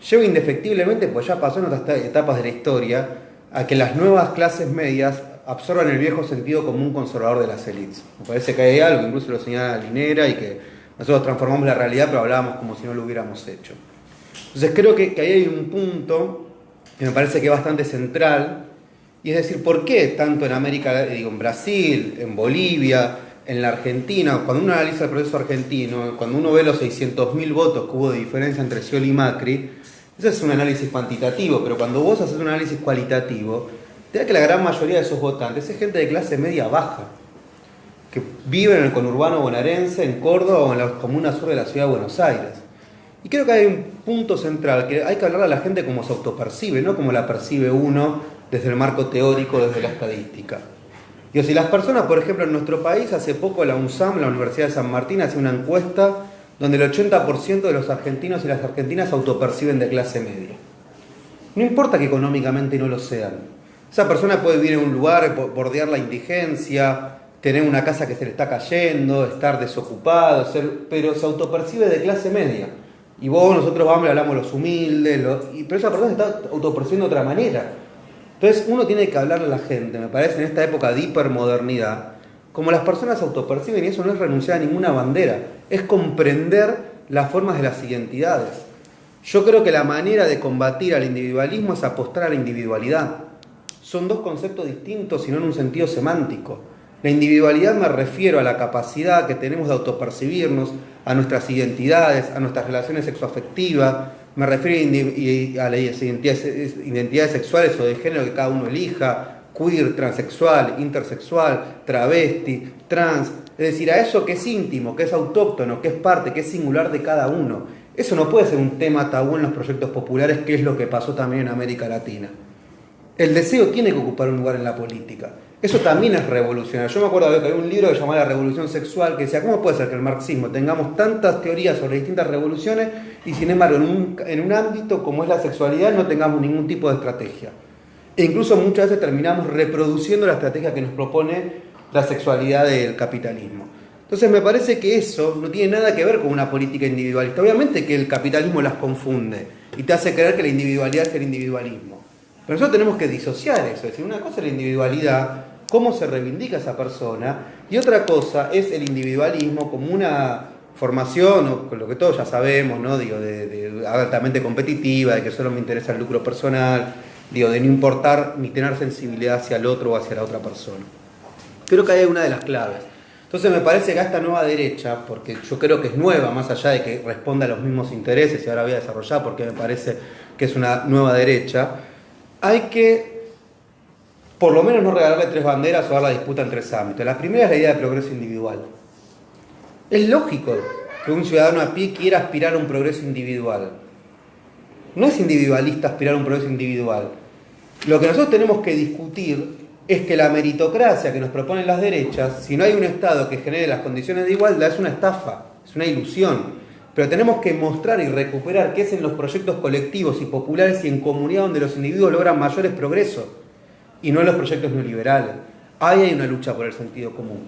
lleva indefectiblemente, pues ya pasó en otras etapas de la historia, a que las nuevas clases medias absorban el viejo sentido común conservador de las élites. Me parece que hay algo, incluso lo señala Linera, y que nosotros transformamos la realidad, pero hablábamos como si no lo hubiéramos hecho. Entonces creo que ahí hay un punto que me parece que es bastante central, y es decir, ¿por qué tanto en América, en Brasil, en Bolivia, en la Argentina, cuando uno analiza el proceso argentino, cuando uno ve los 600.000 votos que hubo de diferencia entre Scioli y Macri, ese es un análisis cuantitativo, pero cuando vos haces un análisis cualitativo, te da que la gran mayoría de esos votantes es gente de clase media baja, que vive en el conurbano bonaerense, en Córdoba o en la comuna sur de la ciudad de Buenos Aires. Y creo que hay un punto central, que hay que hablar a la gente como se autopercibe, no como la percibe uno desde el marco teórico, desde la estadística. Y si las personas, por ejemplo, en nuestro país, hace poco la UNSAM, la Universidad de San Martín, hace una encuesta donde el 80% de los argentinos y las argentinas se autoperciben de clase media. No importa que económicamente no lo sean. Esa persona puede vivir en un lugar, bordear la indigencia, tener una casa que se le está cayendo, estar desocupado, pero se autopercibe de clase media. Y nosotros vamos y hablamos los humildes, pero esa persona se está autopercibiendo de otra manera. Entonces uno tiene que hablarle a la gente, me parece, en esta época de hipermodernidad, como las personas se autoperciben, y eso no es renunciar a ninguna bandera, es comprender las formas de las identidades. Yo creo que la manera de combatir al individualismo es apostar a la individualidad. Son dos conceptos distintos, sino en un sentido semántico. La individualidad me refiero a la capacidad que tenemos de autopercibirnos, a nuestras identidades, a nuestras relaciones sexoafectivas. Me refiero a las identidades sexuales o de género que cada uno elija, queer, transexual, intersexual, travesti, trans, es decir, a eso que es íntimo, que es autóctono, que es parte, que es singular de cada uno. Eso no puede ser un tema tabú en los proyectos populares, que es lo que pasó también en América Latina. El deseo tiene que ocupar un lugar en la política. Eso también es revolucionario. Yo me acuerdo que había un libro que se llamaba La Revolución Sexual, que decía, ¿cómo puede ser que el marxismo tengamos tantas teorías sobre distintas revoluciones y sin embargo en un ámbito como es la sexualidad no tengamos ningún tipo de estrategia? E incluso muchas veces terminamos reproduciendo la estrategia que nos propone la sexualidad del capitalismo. Entonces me parece que eso no tiene nada que ver con una política individualista. Obviamente que el capitalismo las confunde y te hace creer que la individualidad es el individualismo. Pero nosotros tenemos que disociar eso. Es decir, una cosa es la individualidad, cómo se reivindica esa persona, y otra cosa es el individualismo como una formación, o con lo que todos ya sabemos, ¿no? Digo, de altamente competitiva, de que solo me interesa el lucro personal, digo, de no importar ni tener sensibilidad hacia el otro o hacia la otra persona. Creo que ahí hay una de las claves. Entonces me parece que a esta nueva derecha, porque yo creo que es nueva, más allá de que responda a los mismos intereses, y ahora voy a desarrollar porque me parece que es una nueva derecha, hay que por lo menos no regalarle tres banderas o dar la disputa en tres ámbitos. La primera es la idea de progreso individual. Es lógico que un ciudadano a pie quiera aspirar a un progreso individual. No es individualista aspirar a un progreso individual. Lo que nosotros tenemos que discutir es que la meritocracia que nos proponen las derechas, si no hay un Estado que genere las condiciones de igualdad, es una estafa, es una ilusión. Pero tenemos que mostrar y recuperar que es en los proyectos colectivos y populares y en comunidad donde los individuos logran mayores progresos, y no en los proyectos neoliberales. Ahí hay una lucha por el sentido común.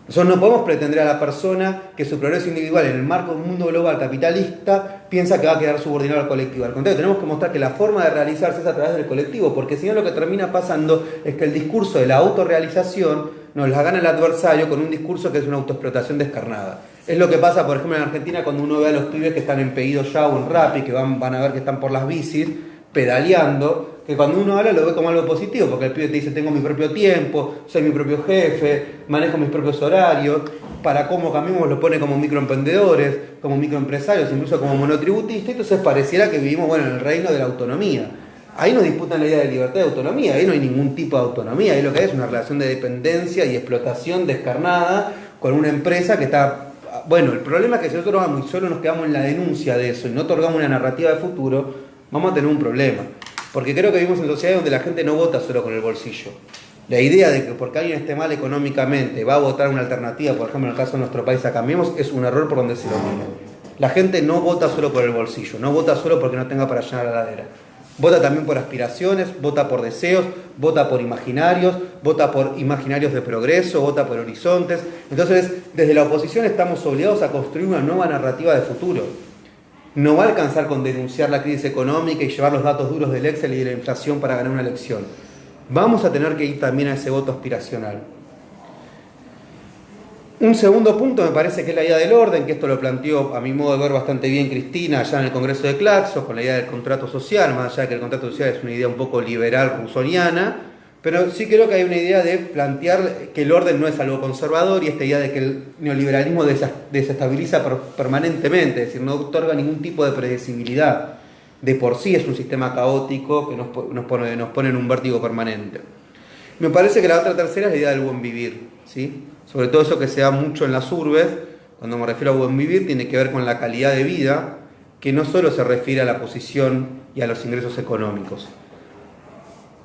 Nosotros no podemos pretender a la persona que su progreso individual en el marco de un mundo global capitalista piensa que va a quedar subordinado al colectivo. Al contrario, tenemos que mostrar que la forma de realizarse es a través del colectivo, porque si no lo que termina pasando es que el discurso de la autorrealización nos la gana el adversario con un discurso que es una autoexplotación descarnada. Es lo que pasa, por ejemplo, en Argentina cuando uno ve a los pibes que están en Pedido Ya o en Rappi, que van a ver que están por las bicis, pedaleando, que cuando uno habla lo ve como algo positivo, porque el pibe te dice, tengo mi propio tiempo, soy mi propio jefe, manejo mis propios horarios, para cómo cambiamos lo pone como microemprendedores, como microempresarios, incluso como monotributistas, entonces pareciera que vivimos en el reino de la autonomía. Ahí no disputan la idea de libertad de autonomía, ahí no hay ningún tipo de autonomía, ahí lo que hay es una relación de dependencia y explotación descarnada con una empresa que está... Bueno, el problema es que si nosotros vamos y solo nos quedamos en la denuncia de eso y no otorgamos una narrativa de futuro, vamos a tener un problema. Porque creo que vivimos en sociedades donde la gente no vota solo con el bolsillo. La idea de que porque alguien esté mal económicamente va a votar una alternativa, por ejemplo en el caso de nuestro país a Cambiemos, es un error por donde se lo mire. La gente no vota solo por el bolsillo, no vota solo porque no tenga para llenar la heladera. Vota también por aspiraciones, vota por deseos, vota por imaginarios de progreso, vota por horizontes. Entonces, desde la oposición estamos obligados a construir una nueva narrativa de futuro. No va a alcanzar con denunciar la crisis económica y llevar los datos duros del Excel y de la inflación para ganar una elección. Vamos a tener que ir también a ese voto aspiracional. Un segundo punto me parece que es la idea del orden, que esto lo planteó a mi modo de ver bastante bien Cristina allá en el Congreso de Claxo, con la idea del contrato social, más allá de que el contrato social es una idea un poco liberal rusoniana, pero sí creo que hay una idea de plantear que el orden no es algo conservador y esta idea de que el neoliberalismo desestabiliza permanentemente, es decir, no otorga ningún tipo de predecibilidad. De por sí es un sistema caótico que nos pone en un vértigo permanente. Me parece que la otra tercera es la idea del buen vivir, ¿sí? Sobre todo eso que se da mucho en las urbes, cuando me refiero a buen vivir, tiene que ver con la calidad de vida, que no solo se refiere a la posición y a los ingresos económicos.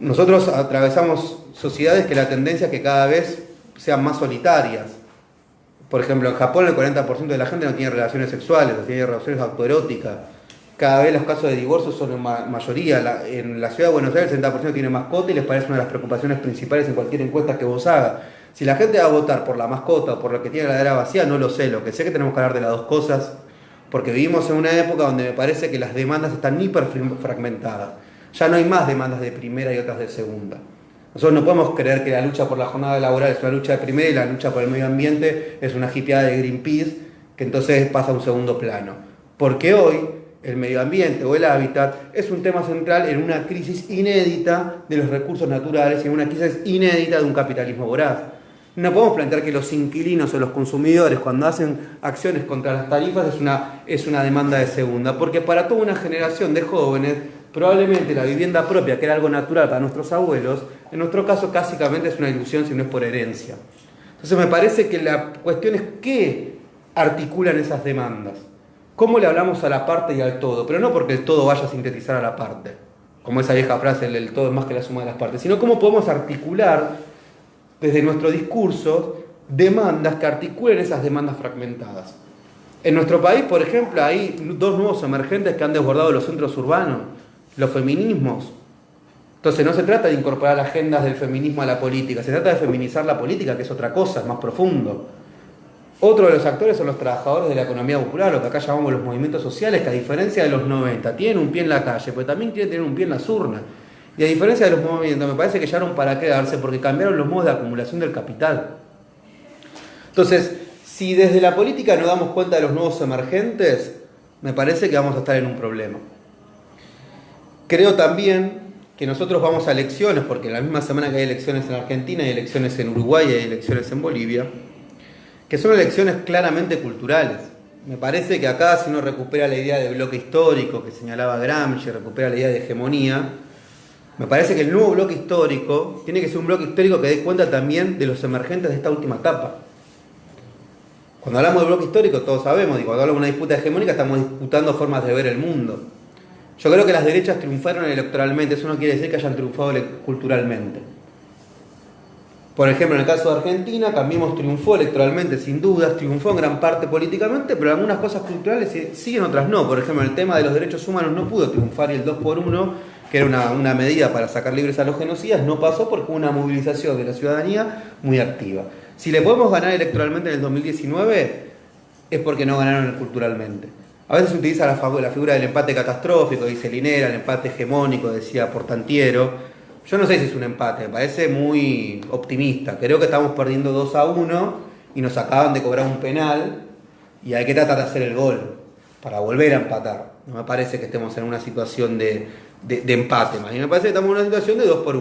Nosotros atravesamos sociedades que la tendencia es que cada vez sean más solitarias. Por ejemplo, en Japón el 40% de la gente no tiene relaciones sexuales, o tiene relaciones autoeróticas. Cada vez los casos de divorcio son en mayoría. En la ciudad de Buenos Aires el 60% tiene mascota y les parece una de las preocupaciones principales en cualquier encuesta que vos hagas. Si la gente va a votar por la mascota o por lo que tiene la heladera vacía, no lo sé. Lo que sé es que tenemos que hablar de las dos cosas, porque vivimos en una época donde me parece que las demandas están hiperfragmentadas. Ya no hay más demandas de primera y otras de segunda. Nosotros no podemos creer que la lucha por la jornada laboral es una lucha de primera y la lucha por el medio ambiente es una hippieada de Greenpeace, que entonces pasa a un segundo plano. Porque hoy el medio ambiente o el hábitat es un tema central en una crisis inédita de los recursos naturales y en una crisis inédita de un capitalismo voraz. No podemos plantear que los inquilinos o los consumidores, cuando hacen acciones contra las tarifas, es una demanda de segunda, porque para toda una generación de jóvenes, probablemente la vivienda propia, que era algo natural para nuestros abuelos, en nuestro caso básicamente es una ilusión si no es por herencia. Entonces me parece que la cuestión es qué articulan esas demandas. ¿Cómo le hablamos a la parte y al todo? Pero no porque el todo vaya a sintetizar a la parte, como esa vieja frase, el todo es más que la suma de las partes, sino cómo podemos articular desde nuestro discurso demandas que articulen esas demandas fragmentadas. En nuestro país, por ejemplo, hay dos nuevos emergentes que han desbordado los centros urbanos, los feminismos. Entonces no se trata de incorporar agendas del feminismo a la política, se trata de feminizar la política, que es otra cosa, es más profundo. Otro de los actores son los trabajadores de la economía popular, lo que acá llamamos los movimientos sociales, que a diferencia de los 90 tienen un pie en la calle, pero también quieren tener un pie en las urnas. Y a diferencia de los movimientos, me parece que llegaron para quedarse porque cambiaron los modos de acumulación del capital. Entonces, si desde la política no damos cuenta de los nuevos emergentes, me parece que vamos a estar en un problema. Creo también que nosotros vamos a elecciones, porque la misma semana que hay elecciones en Argentina, hay elecciones en Uruguay, hay elecciones en Bolivia, que son elecciones claramente culturales. Me parece que acá, si uno recupera la idea de bloque histórico que señalaba Gramsci, recupera la idea de hegemonía, me parece que el nuevo bloque histórico tiene que ser un bloque histórico que dé cuenta también de los emergentes de esta última etapa. Cuando hablamos de bloque histórico, todos sabemos, y cuando hablamos de una disputa hegemónica, estamos disputando formas de ver el mundo. Yo creo que las derechas triunfaron electoralmente, eso no quiere decir que hayan triunfado culturalmente. Por ejemplo, en el caso de Argentina, Cambiemos triunfó electoralmente, sin dudas, triunfó en gran parte políticamente, pero algunas cosas culturales siguen, otras no. Por ejemplo, el tema de los derechos humanos no pudo triunfar, y el 2x1, que era una medida para sacar libres a los genocidas, no pasó porque hubo una movilización de la ciudadanía muy activa. Si le podemos ganar electoralmente en el 2019, es porque no ganaron culturalmente. A veces se utiliza la figura del empate catastrófico, dice Linera, el empate hegemónico, decía Portantiero. Yo no sé si es un empate, me parece muy optimista. Creo que estamos perdiendo 2-1 y nos acaban de cobrar un penal y hay que tratar de hacer el gol para volver a empatar. No me parece que estemos en una situación de empate, más bien me parece que estamos en una situación de 2-1.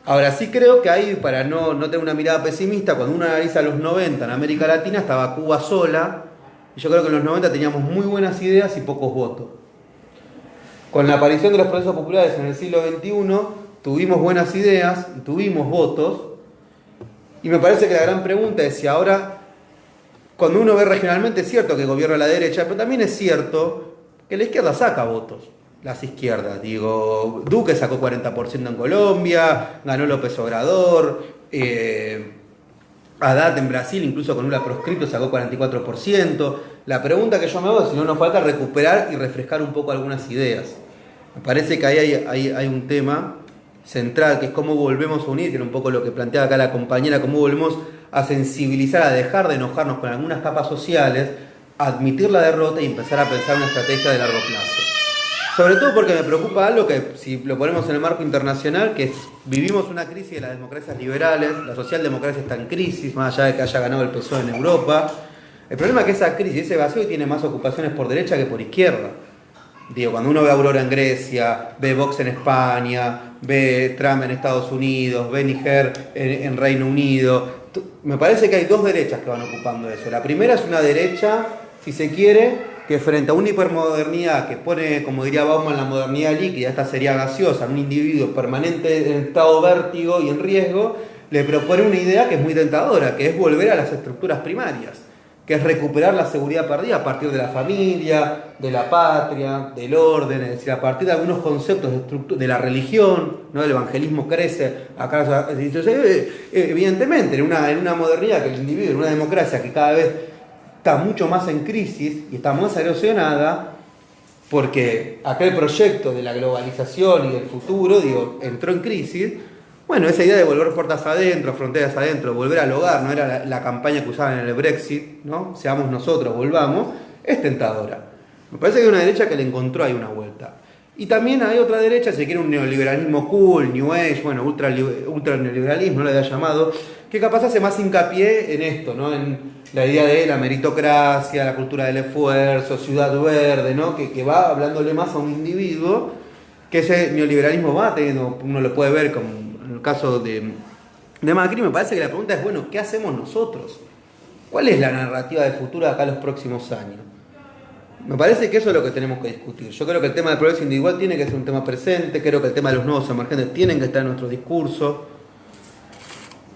Ahora sí creo que ahí, para no tener una mirada pesimista, cuando uno analiza los 90 en América Latina, estaba Cuba sola, y yo creo que en los 90 teníamos muy buenas ideas y pocos votos. Con la aparición de los procesos populares en el siglo XXI, tuvimos buenas ideas, tuvimos votos, y me parece que la gran pregunta es si ahora, cuando uno ve regionalmente, es cierto que gobierna la derecha, pero también es cierto que la izquierda saca votos. Las izquierdas, digo, Duque sacó 40% en Colombia, ganó López Obrador, Haddad en Brasil, incluso con Lula proscripto, sacó 44%. La pregunta que yo me hago es si no nos falta recuperar y refrescar un poco algunas ideas. Me parece que ahí hay un tema central, que es cómo volvemos a unir, que era un poco lo que planteaba acá la compañera, cómo volvemos a sensibilizar, a dejar de enojarnos con algunas capas sociales, a admitir la derrota y empezar a pensar una estrategia de largo plazo. Sobre todo porque me preocupa algo que, si lo ponemos en el marco internacional, que es, vivimos una crisis de las democracias liberales, la socialdemocracia está en crisis, más allá de que haya ganado el PSOE en Europa. El problema es que esa crisis, ese vacío, tiene más ocupaciones por derecha que por izquierda. Digo, cuando uno ve a Aurora en Grecia, ve Vox en España, ve Trump en Estados Unidos, ve Niger en Reino Unido, me parece que hay dos derechas que van ocupando eso. La primera es una derecha, si se quiere, que frente a una hipermodernidad que pone, como diría Bauman, la modernidad líquida, esta sería gaseosa, un individuo permanente en estado de vértigo y en riesgo, le propone una idea que es muy tentadora, que es volver a las estructuras primarias, que es recuperar la seguridad perdida a partir de la familia, de la patria, del orden, es decir, a partir de algunos conceptos de la religión, ¿no? El evangelismo crece, acá evidentemente, en una modernidad que el individuo, en una democracia que cada vez está mucho más en crisis y está más erosionada, porque aquel proyecto de la globalización y del futuro, digo, entró en crisis. Bueno, esa idea de volver puertas adentro, fronteras adentro, volver al hogar, no era la campaña que usaban en el Brexit, ¿no? Seamos nosotros, volvamos, es tentadora. Me parece que hay una derecha que le encontró ahí una vuelta. Y también hay otra derecha, si quiere un neoliberalismo cool, New Age, bueno, ultra neoliberalismo, no lo había llamado, que capaz hace más hincapié en esto, ¿no? En la idea de la meritocracia, la cultura del esfuerzo, ciudad verde, ¿no? Que va hablándole más a un individuo, que ese neoliberalismo va teniendo, uno lo puede ver como en el caso de de Macri, me parece que la pregunta es, bueno, ¿qué hacemos nosotros? ¿Cuál es la narrativa de futuro de acá los próximos años? Me parece que eso es lo que tenemos que discutir. Yo creo que el tema del progreso individual tiene que ser un tema presente, creo que el tema de los nuevos emergentes tienen que estar en nuestro discurso.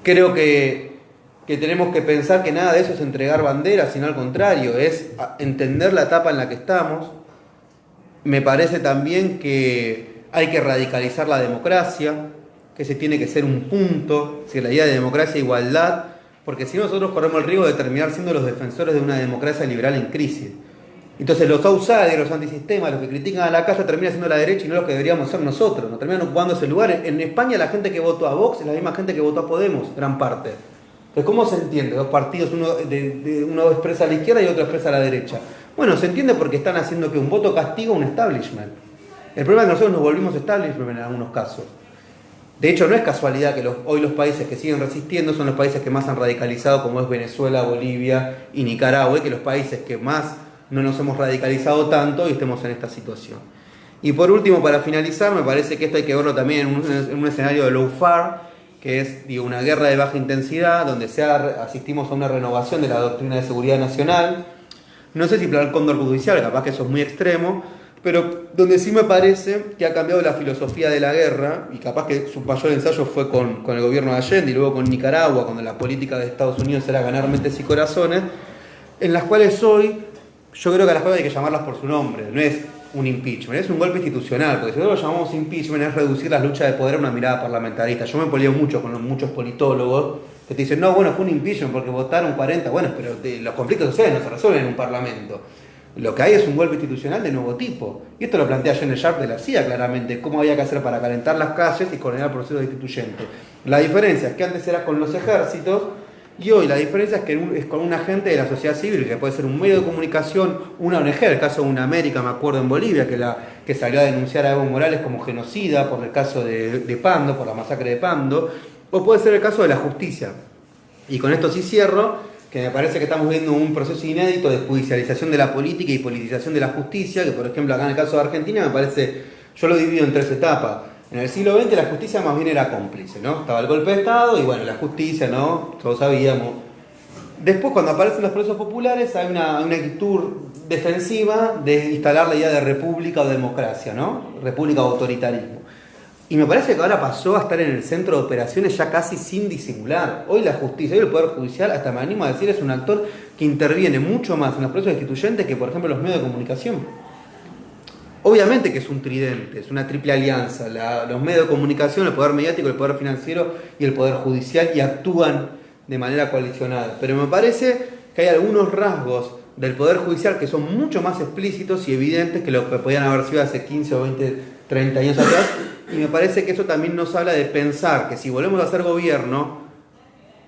Creo que tenemos que pensar que nada de eso es entregar banderas, sino al contrario, es entender la etapa en la que estamos. Me parece también que hay que radicalizar la democracia, que ese tiene que ser un punto, si la idea de democracia e igualdad, porque si no nosotros corremos el riesgo de terminar siendo los defensores de una democracia liberal en crisis. Entonces los outsiders, los antisistemas, los que critican a la calle terminan siendo la derecha y no los que deberíamos ser nosotros, nos terminan ocupando ese lugar. En España la gente que votó a Vox es la misma gente que votó a Podemos, gran parte. Entonces, ¿cómo se entiende? Dos partidos, uno expresa a la izquierda y otro expresa a la derecha. Bueno, se entiende porque están haciendo que un voto castiga un establishment. El problema es que nosotros nos volvimos establishment en algunos casos. De hecho, no es casualidad que hoy los países que siguen resistiendo son los países que más han radicalizado, como es Venezuela, Bolivia y Nicaragua, y que los países que más no nos hemos radicalizado tanto y estemos en esta situación. Y por último, para finalizar, me parece que esto hay que verlo también en un escenario de lawfare, que es una guerra de baja intensidad, donde asistimos a una renovación de la doctrina de seguridad nacional. No sé si plan cóndor judicial, capaz que eso es muy extremo, pero donde sí me parece que ha cambiado la filosofía de la guerra, y capaz que su mayor ensayo fue con el gobierno de Allende y luego con Nicaragua, cuando la política de Estados Unidos era ganar mentes y corazones, en las cuales hoy yo creo que a las cosas hay que llamarlas por su nombre, no es un impeachment, es un golpe institucional, porque si nosotros lo llamamos impeachment es reducir las luchas de poder a una mirada parlamentarista. Yo me peleo mucho con muchos politólogos que te dicen, no, bueno, fue un impeachment porque votaron 40, bueno, pero los conflictos sociales no se resuelven en un parlamento. Lo que hay es un golpe institucional de nuevo tipo. Y esto lo plantea Gene Sharp de la CIA claramente, cómo había que hacer para calentar las calles y coordinar el proceso destituyente. La diferencia es que antes era con los ejércitos, y hoy la diferencia es que es con un agente de la sociedad civil, que puede ser un medio de comunicación, una ONG, el caso de Una América, me acuerdo en Bolivia, que salió a denunciar a Evo Morales como genocida por el caso de Pando, por la masacre de Pando, o puede ser el caso de la justicia. Y con esto sí cierro, que me parece que estamos viendo un proceso inédito de judicialización de la política y politización de la justicia, que por ejemplo acá en el caso de Argentina me parece, yo lo divido en 3 etapas. En el siglo XX la justicia más bien era cómplice, ¿no? Estaba el golpe de Estado y bueno, la justicia, ¿no? Todos sabíamos. Después, cuando aparecen los procesos populares, hay una actitud defensiva de instalar la idea de república o democracia, ¿no? República o autoritarismo. Y me parece que ahora pasó a estar en el centro de operaciones ya casi sin disimular. Hoy la justicia, hoy el Poder Judicial, hasta me animo a decir, es un actor que interviene mucho más en los procesos destituyentes que, por ejemplo, los medios de comunicación. Obviamente que es un tridente, es una triple alianza, los medios de comunicación, el poder mediático, el poder financiero y el poder judicial, y actúan de manera coalicionada. Pero me parece que hay algunos rasgos del poder judicial que son mucho más explícitos y evidentes que lo que podían haber sido hace 15 o 20, 30 años atrás, y me parece que eso también nos habla de pensar que si volvemos a hacer gobierno,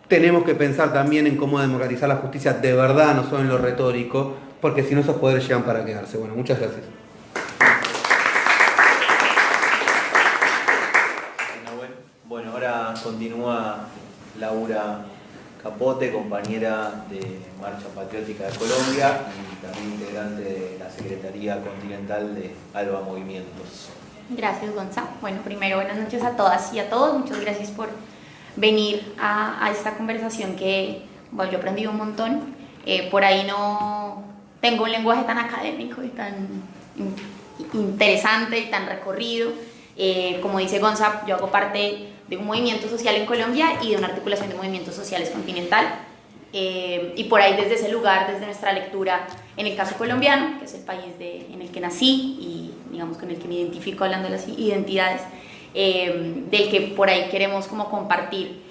tenemos que pensar también en cómo democratizar la justicia de verdad, no solo en lo retórico, porque si no esos poderes llegan para quedarse. Bueno, muchas gracias. Bueno, ahora continúa Laura Capote, compañera de Marcha Patriótica de Colombia y también integrante de la Secretaría Continental de ALBA Movimientos. Gracias, Gonza. Bueno, primero, buenas noches a todas y a todos. Muchas gracias por venir a esta conversación que, bueno, yo he aprendido un montón. Por ahí no tengo un lenguaje tan académico y tan interesante y tan recorrido. Como dice Gonza, yo hago parte de un movimiento social en Colombia y de una articulación de movimientos sociales continental. Y por ahí, desde ese lugar, desde nuestra lectura, en el caso colombiano, que es el país en el que nací y digamos con el que me identifico hablando de las identidades, del que por ahí queremos como compartir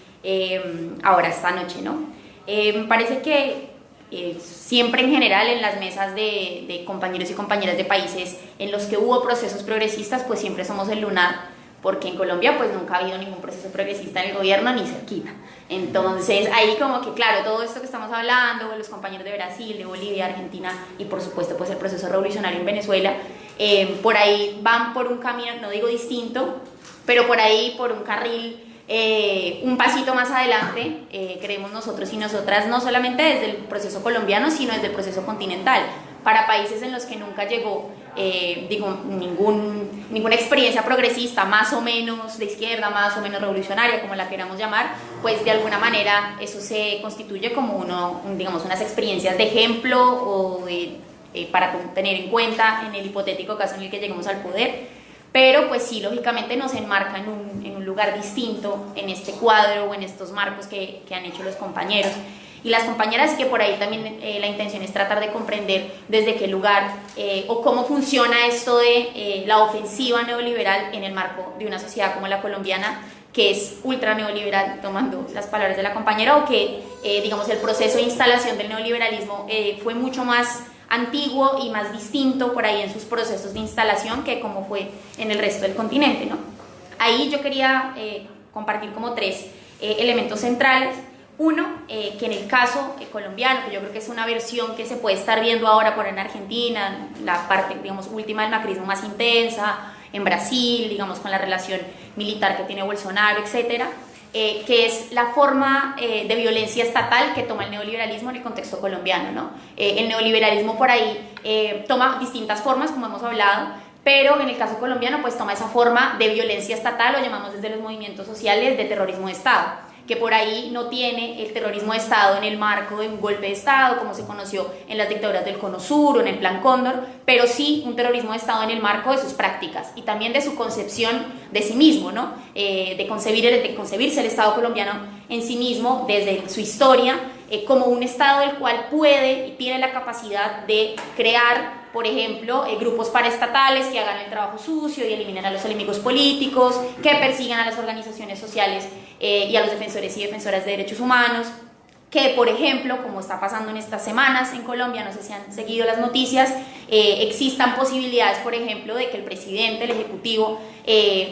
ahora esta noche, ¿no? Me parece que siempre en general en las mesas de compañeros y compañeras de países en los que hubo procesos progresistas, pues siempre somos el lunar, porque en Colombia pues nunca ha habido ningún proceso progresista en el gobierno ni cerquita. Entonces ahí como que claro, todo esto que estamos hablando, los compañeros de Brasil, de Bolivia, Argentina y por supuesto pues el proceso revolucionario en Venezuela, por ahí van por un camino, no digo distinto, pero por ahí por un carril un pasito más adelante, creemos nosotros y nosotras, no solamente desde el proceso colombiano, sino desde el proceso continental, para países en los que nunca llegó ninguna experiencia progresista, más o menos de izquierda, más o menos revolucionaria, como la queramos llamar, pues de alguna manera eso se constituye como unas experiencias de ejemplo o para tener en cuenta en el hipotético caso en el que lleguemos al poder. Pero pues sí, lógicamente nos enmarca en un lugar distinto en este cuadro o en estos marcos que han hecho los compañeros y las compañeras, que por ahí también la intención es tratar de comprender desde qué lugar o cómo funciona esto de la ofensiva neoliberal en el marco de una sociedad como la colombiana, que es ultra neoliberal, tomando las palabras de la compañera, o que digamos el proceso de instalación del neoliberalismo fue mucho más antiguo y más distinto por ahí en sus procesos de instalación que como fue en el resto del continente, ¿no? Ahí yo quería compartir como tres elementos centrales. Uno, que en el caso colombiano, que yo creo que es una versión que se puede estar viendo ahora por en Argentina, la parte, digamos, última del macrismo más intensa, en Brasil, digamos, con la relación militar que tiene Bolsonaro, etcétera, que es la forma de violencia estatal que toma el neoliberalismo en el contexto colombiano, ¿no? El neoliberalismo por ahí toma distintas formas, como hemos hablado, pero en el caso colombiano pues toma esa forma de violencia estatal, lo llamamos desde los movimientos sociales de terrorismo de Estado, que por ahí no tiene el terrorismo de Estado en el marco de un golpe de Estado, como se conoció en las dictaduras del Cono Sur o en el Plan Cóndor, pero sí un terrorismo de Estado en el marco de sus prácticas y también de su concepción de sí mismo, ¿no? De concebirse el Estado colombiano en sí mismo desde su historia, como un Estado del cual puede y tiene la capacidad de crear, por ejemplo, grupos paraestatales que hagan el trabajo sucio y eliminen a los enemigos políticos, que persigan a las organizaciones sociales y a los defensores y defensoras de derechos humanos, que, por ejemplo, como está pasando en estas semanas en Colombia, no sé si han seguido las noticias, existan posibilidades, por ejemplo, de que el presidente, el ejecutivo,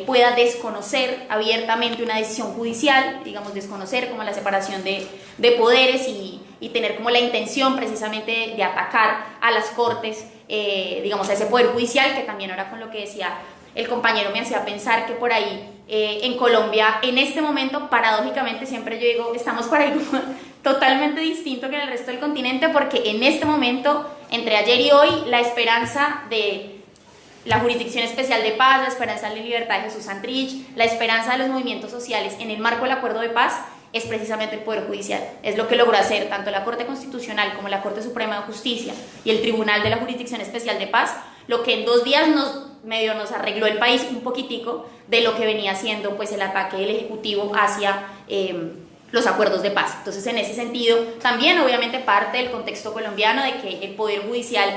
pueda desconocer abiertamente una decisión judicial, digamos, desconocer como la separación de poderes y tener como la intención precisamente de atacar a las cortes, digamos, a ese poder judicial, que también ahora con lo que decía el compañero me hacía pensar que por ahí en Colombia, en este momento, paradójicamente, siempre yo digo, estamos por ahí como totalmente distinto que en el resto del continente, porque en este momento, entre ayer y hoy, la esperanza de la Jurisdicción Especial de Paz, la esperanza de la libertad de Jesús Santrich, la esperanza de los movimientos sociales en el marco del acuerdo de paz es precisamente el Poder Judicial. Es lo que logró hacer tanto la Corte Constitucional como la Corte Suprema de Justicia y el Tribunal de la Jurisdicción Especial de Paz, lo que en 2 días nos arregló el país un poquitico de lo que venía siendo pues el ataque del Ejecutivo hacia los acuerdos de paz. Entonces, en ese sentido, también obviamente parte del contexto colombiano de que el Poder Judicial,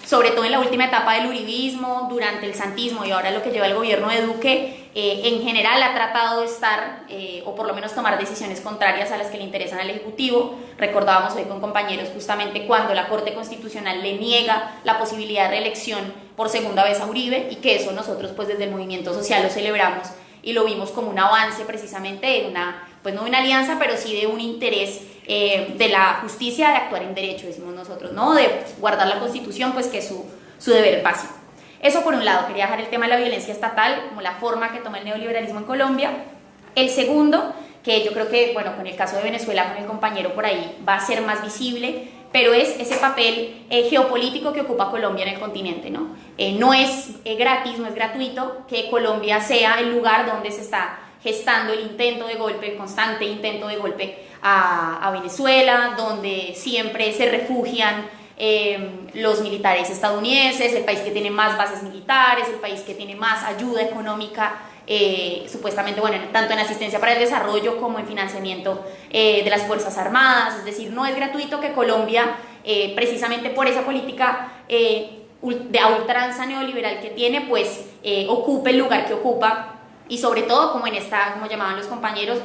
sobre todo en la última etapa del uribismo, durante el santismo y ahora lo que lleva el gobierno de Duque, en general ha tratado de estar, o por lo menos tomar decisiones contrarias a las que le interesan al Ejecutivo. Recordábamos hoy con compañeros justamente cuando la Corte Constitucional le niega la posibilidad de reelección por segunda vez a Uribe, y que eso nosotros pues desde el movimiento social lo celebramos y lo vimos como un avance precisamente de una, pues no de una alianza, pero sí de un interés de la justicia de actuar en derecho, decimos nosotros, ¿no? De guardar la Constitución, pues que es su deber básico. Eso por un lado, quería dejar el tema de la violencia estatal como la forma que toma el neoliberalismo en Colombia. El segundo, que yo creo que, bueno, con el caso de Venezuela, con el compañero por ahí, va a ser más visible, pero es ese papel geopolítico que ocupa Colombia en el continente, ¿no? No es gratis, no es gratuito que Colombia sea el lugar donde se está gestando el intento de golpe, el constante intento de golpe a Venezuela, donde siempre se refugian los militares estadounidenses, el país que tiene más bases militares, el país que tiene más ayuda económica, supuestamente, bueno, tanto en asistencia para el desarrollo como en financiamiento de las Fuerzas Armadas. Es decir, no es gratuito que Colombia, precisamente por esa política de a ultranza neoliberal que tiene, pues ocupe el lugar que ocupa, y sobre todo como en esta, como llamaban los compañeros,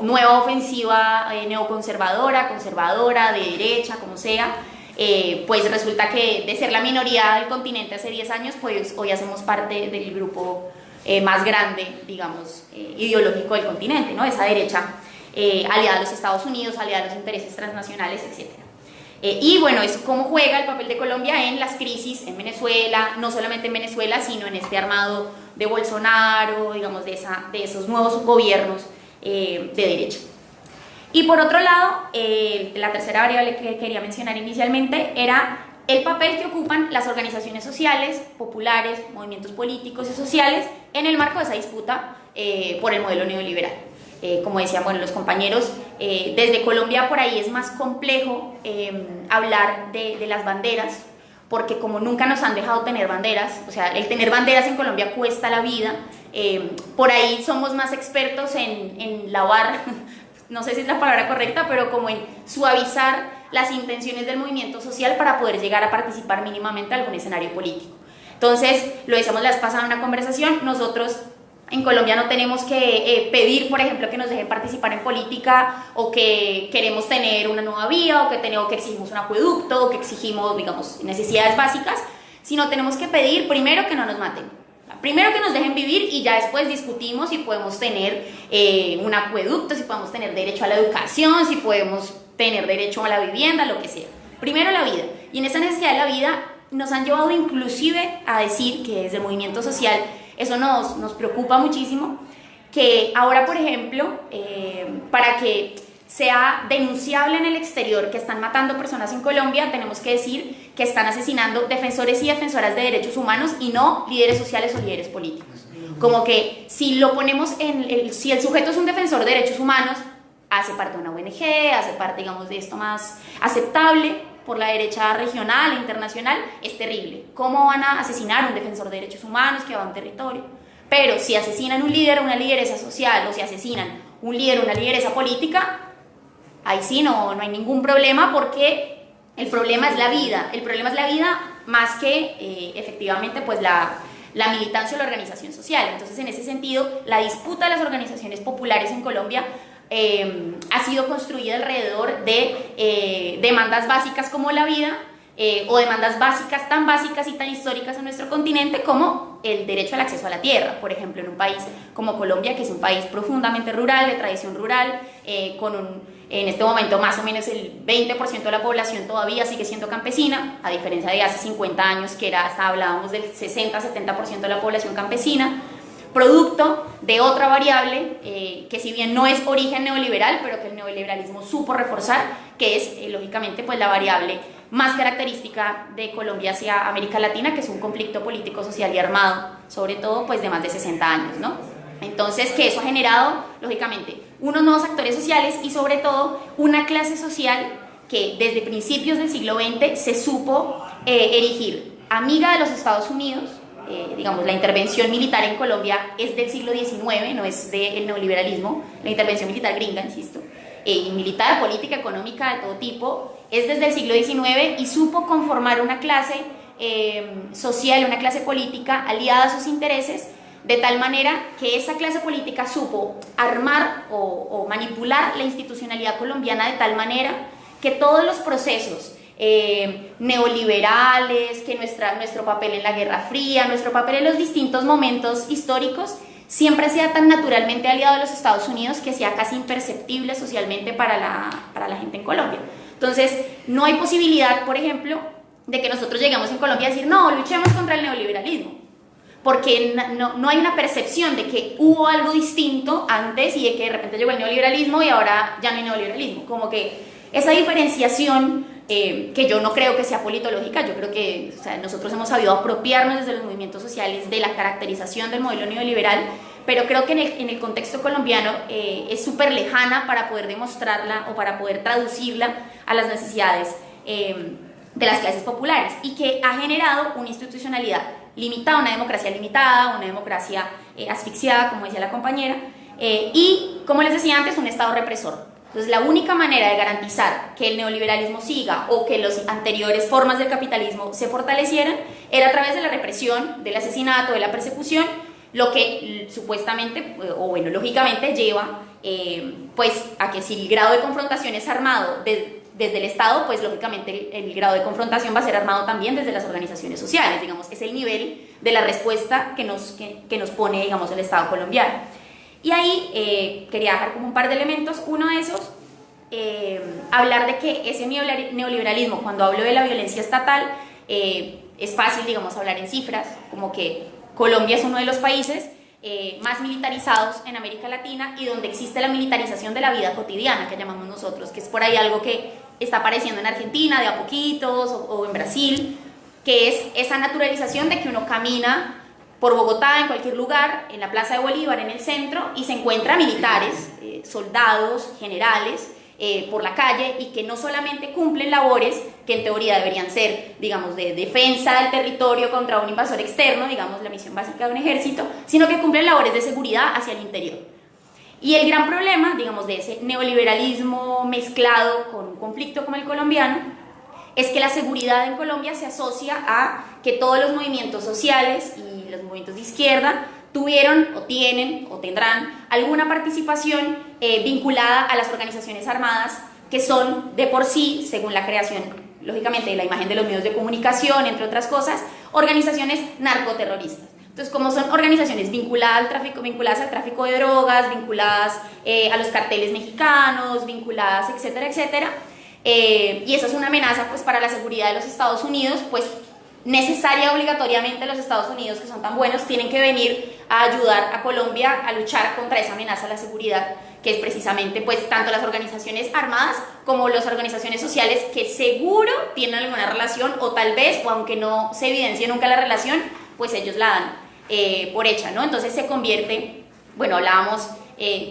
nueva ofensiva neoconservadora, conservadora, de derecha, como sea. Pues resulta que de ser la minoría del continente hace 10 años, pues hoy hacemos parte del grupo más grande, digamos, ideológico del continente, ¿no? Esa derecha aliada a los Estados Unidos, aliada a los intereses transnacionales, etc. Y bueno, eso cómo juega el papel de Colombia en las crisis en Venezuela, no solamente en Venezuela, sino en este armado de Bolsonaro, digamos, de esos nuevos gobiernos de derecha. Y por otro lado, la tercera variable que quería mencionar inicialmente era el papel que ocupan las organizaciones sociales, populares, movimientos políticos y sociales en el marco de esa disputa por el modelo neoliberal. Como decían los compañeros, desde Colombia por ahí es más complejo hablar de las banderas, porque como nunca nos han dejado tener banderas, o sea, el tener banderas en Colombia cuesta la vida, por ahí somos más expertos en lavar, no sé si es la palabra correcta, pero como en suavizar las intenciones del movimiento social para poder llegar a participar mínimamente en algún escenario político. Entonces, lo decíamos la vez pasada en una conversación, nosotros en Colombia no tenemos que pedir, por ejemplo, que nos dejen participar en política, o que queremos tener una nueva vía, o que exigimos un acueducto, o que exigimos, digamos, necesidades básicas, sino tenemos que pedir primero que no nos maten, primero que nos dejen vivir, y ya después discutimos si podemos tener un acueducto, si podemos tener derecho a la educación, si podemos tener derecho a la vivienda, lo que sea. Primero la vida. Y en esa necesidad de la vida nos han llevado inclusive a decir que desde el movimiento social eso nos preocupa muchísimo, que ahora, por ejemplo, para que sea denunciable en el exterior que están matando personas en Colombia, tenemos que decir que están asesinando defensores y defensoras de derechos humanos y no líderes sociales o líderes políticos. Como que si lo ponemos si el sujeto es un defensor de derechos humanos, hace parte de una ONG, hace parte, digamos, de esto más aceptable por la derecha regional e internacional, es terrible. ¿Cómo van a asesinar a un defensor de derechos humanos que va a un territorio? Pero si asesinan un líder o una lideresa social, o si asesinan un líder o una lideresa política, ahí sí no hay ningún problema, porque el problema es la vida. El problema es la vida más que efectivamente pues la militancia o la organización social. Entonces, en ese sentido, la disputa de las organizaciones populares en Colombia ha sido construida alrededor de demandas básicas como la vida, o demandas básicas y tan históricas en nuestro continente como el derecho al acceso a la tierra, por ejemplo, en un país como Colombia, que es un país profundamente rural, de tradición rural, en este momento más o menos el 20% de la población todavía sigue siendo campesina, a diferencia de hace 50 años que hablábamos del 60-70% de la población campesina, producto de otra variable que si bien no es origen neoliberal, pero que el neoliberalismo supo reforzar, que es lógicamente pues la variable más característica de Colombia hacia América Latina, que es un conflicto político, social y armado, sobre todo pues de más de 60 años, ¿no? Entonces, que eso ha generado, lógicamente, unos nuevos actores sociales y sobre todo una clase social que desde principios del siglo XX se supo erigir amiga de los Estados Unidos. Digamos, la intervención militar en Colombia es del siglo XIX, no es del neoliberalismo, la intervención militar gringa, insisto, y militar, política, económica, de todo tipo, es desde el siglo XIX y supo conformar una clase social, una clase política aliada a sus intereses, de tal manera que esa clase política supo armar o manipular la institucionalidad colombiana de tal manera que todos los procesos neoliberales, que nuestro papel en la Guerra Fría, nuestro papel en los distintos momentos históricos, siempre sea tan naturalmente aliado de los Estados Unidos que sea casi imperceptible socialmente para la gente en Colombia. Entonces, no hay posibilidad, por ejemplo, de que nosotros lleguemos en Colombia a decir, no, luchemos contra el neoliberalismo, porque no hay una percepción de que hubo algo distinto antes y de que de repente llegó el neoliberalismo y ahora ya no hay neoliberalismo. Como que esa diferenciación, que yo no creo que sea politológica, yo creo que nosotros hemos sabido apropiarnos desde los movimientos sociales de la caracterización del modelo neoliberal, pero creo que en el contexto colombiano es súper lejana para poder demostrarla o para poder traducirla a las necesidades de las clases populares, y que ha generado una institucionalidad limitada, una democracia limitada, una democracia asfixiada, como decía la compañera, y, como les decía antes, un Estado represor. Entonces, la única manera de garantizar que el neoliberalismo siga o que las anteriores formas del capitalismo se fortalecieran era a través de la represión, del asesinato, de la persecución, lo que supuestamente, o bueno, lógicamente lleva pues a que si el grado de confrontación es armado desde el Estado, pues lógicamente el grado de confrontación va a ser armado también desde las organizaciones sociales, digamos, es el nivel de la respuesta que nos pone, digamos, el Estado colombiano. Y ahí quería dejar como un par de elementos. Uno de esos, hablar de que ese neoliberalismo, cuando hablo de la violencia estatal, es fácil, digamos, hablar en cifras, como que Colombia es uno de los países más militarizados en América Latina y donde existe la militarización de la vida cotidiana, que llamamos nosotros, que es por ahí algo que está apareciendo en Argentina de a poquitos o en Brasil, que es esa naturalización de que uno camina por Bogotá, en cualquier lugar, en la Plaza de Bolívar, en el centro, y se encuentra militares, soldados, generales, por la calle, y que no solamente cumplen labores que en teoría deberían ser, digamos, de defensa del territorio contra un invasor externo, digamos, la misión básica de un ejército, sino que cumplen labores de seguridad hacia el interior. Y el gran problema, digamos, de ese neoliberalismo mezclado con un conflicto como el colombiano, es que la seguridad en Colombia se asocia a que todos los movimientos sociales y los movimientos de izquierda tuvieron o tienen o tendrán alguna participación vinculada a las organizaciones armadas, que son de por sí, según la creación, lógicamente, de la imagen de los medios de comunicación, entre otras cosas, organizaciones narcoterroristas. Entonces, como son organizaciones vinculadas al tráfico de drogas, vinculadas a los carteles mexicanos, vinculadas, etcétera, etcétera, y eso es una amenaza pues para la seguridad de los Estados Unidos, pues necesaria obligatoriamente los Estados Unidos, que son tan buenos, tienen que venir a ayudar a Colombia a luchar contra esa amenaza a la seguridad, que es precisamente pues tanto las organizaciones armadas como las organizaciones sociales, que seguro tienen alguna relación, o tal vez, o aunque no se evidencie nunca la relación, pues ellos la dan por hecha, ¿no? Entonces se convierte, bueno, hablábamos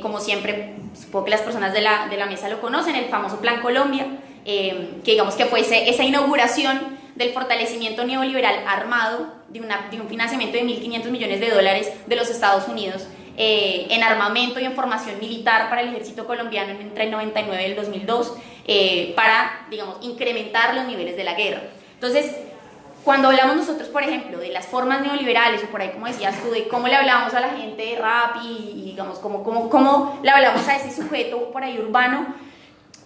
como siempre, supongo que las personas de la mesa lo conocen, el famoso Plan Colombia, que digamos que fue esa inauguración del fortalecimiento neoliberal armado de un financiamiento de 1.500 millones de dólares de los Estados Unidos en armamento y en formación militar para el ejército colombiano entre el 99 y el 2002 para, digamos, incrementar los niveles de la guerra. Entonces, cuando hablamos nosotros, por ejemplo, de las formas neoliberales, o por ahí, como decías tú, de cómo le hablamos a la gente de rap y digamos, cómo le hablamos a ese sujeto por ahí urbano,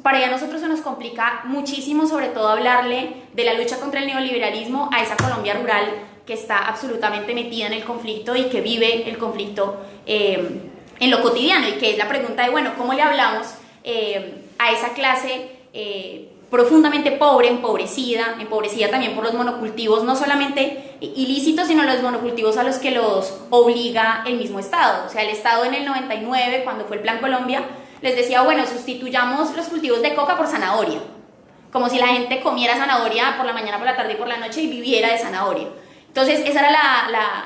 para allá a nosotros se nos complica muchísimo, sobre todo hablarle de la lucha contra el neoliberalismo a esa Colombia rural que está absolutamente metida en el conflicto y que vive el conflicto en lo cotidiano, y que es la pregunta de, bueno, ¿cómo le hablamos a esa clase profundamente pobre, empobrecida también por los monocultivos, no solamente ilícitos, sino los monocultivos a los que los obliga el mismo Estado? O sea, el Estado en el 99, cuando fue el Plan Colombia, les decía, bueno, sustituyamos los cultivos de coca por zanahoria, como si la gente comiera zanahoria por la mañana, por la tarde y por la noche y viviera de zanahoria. Entonces, esa era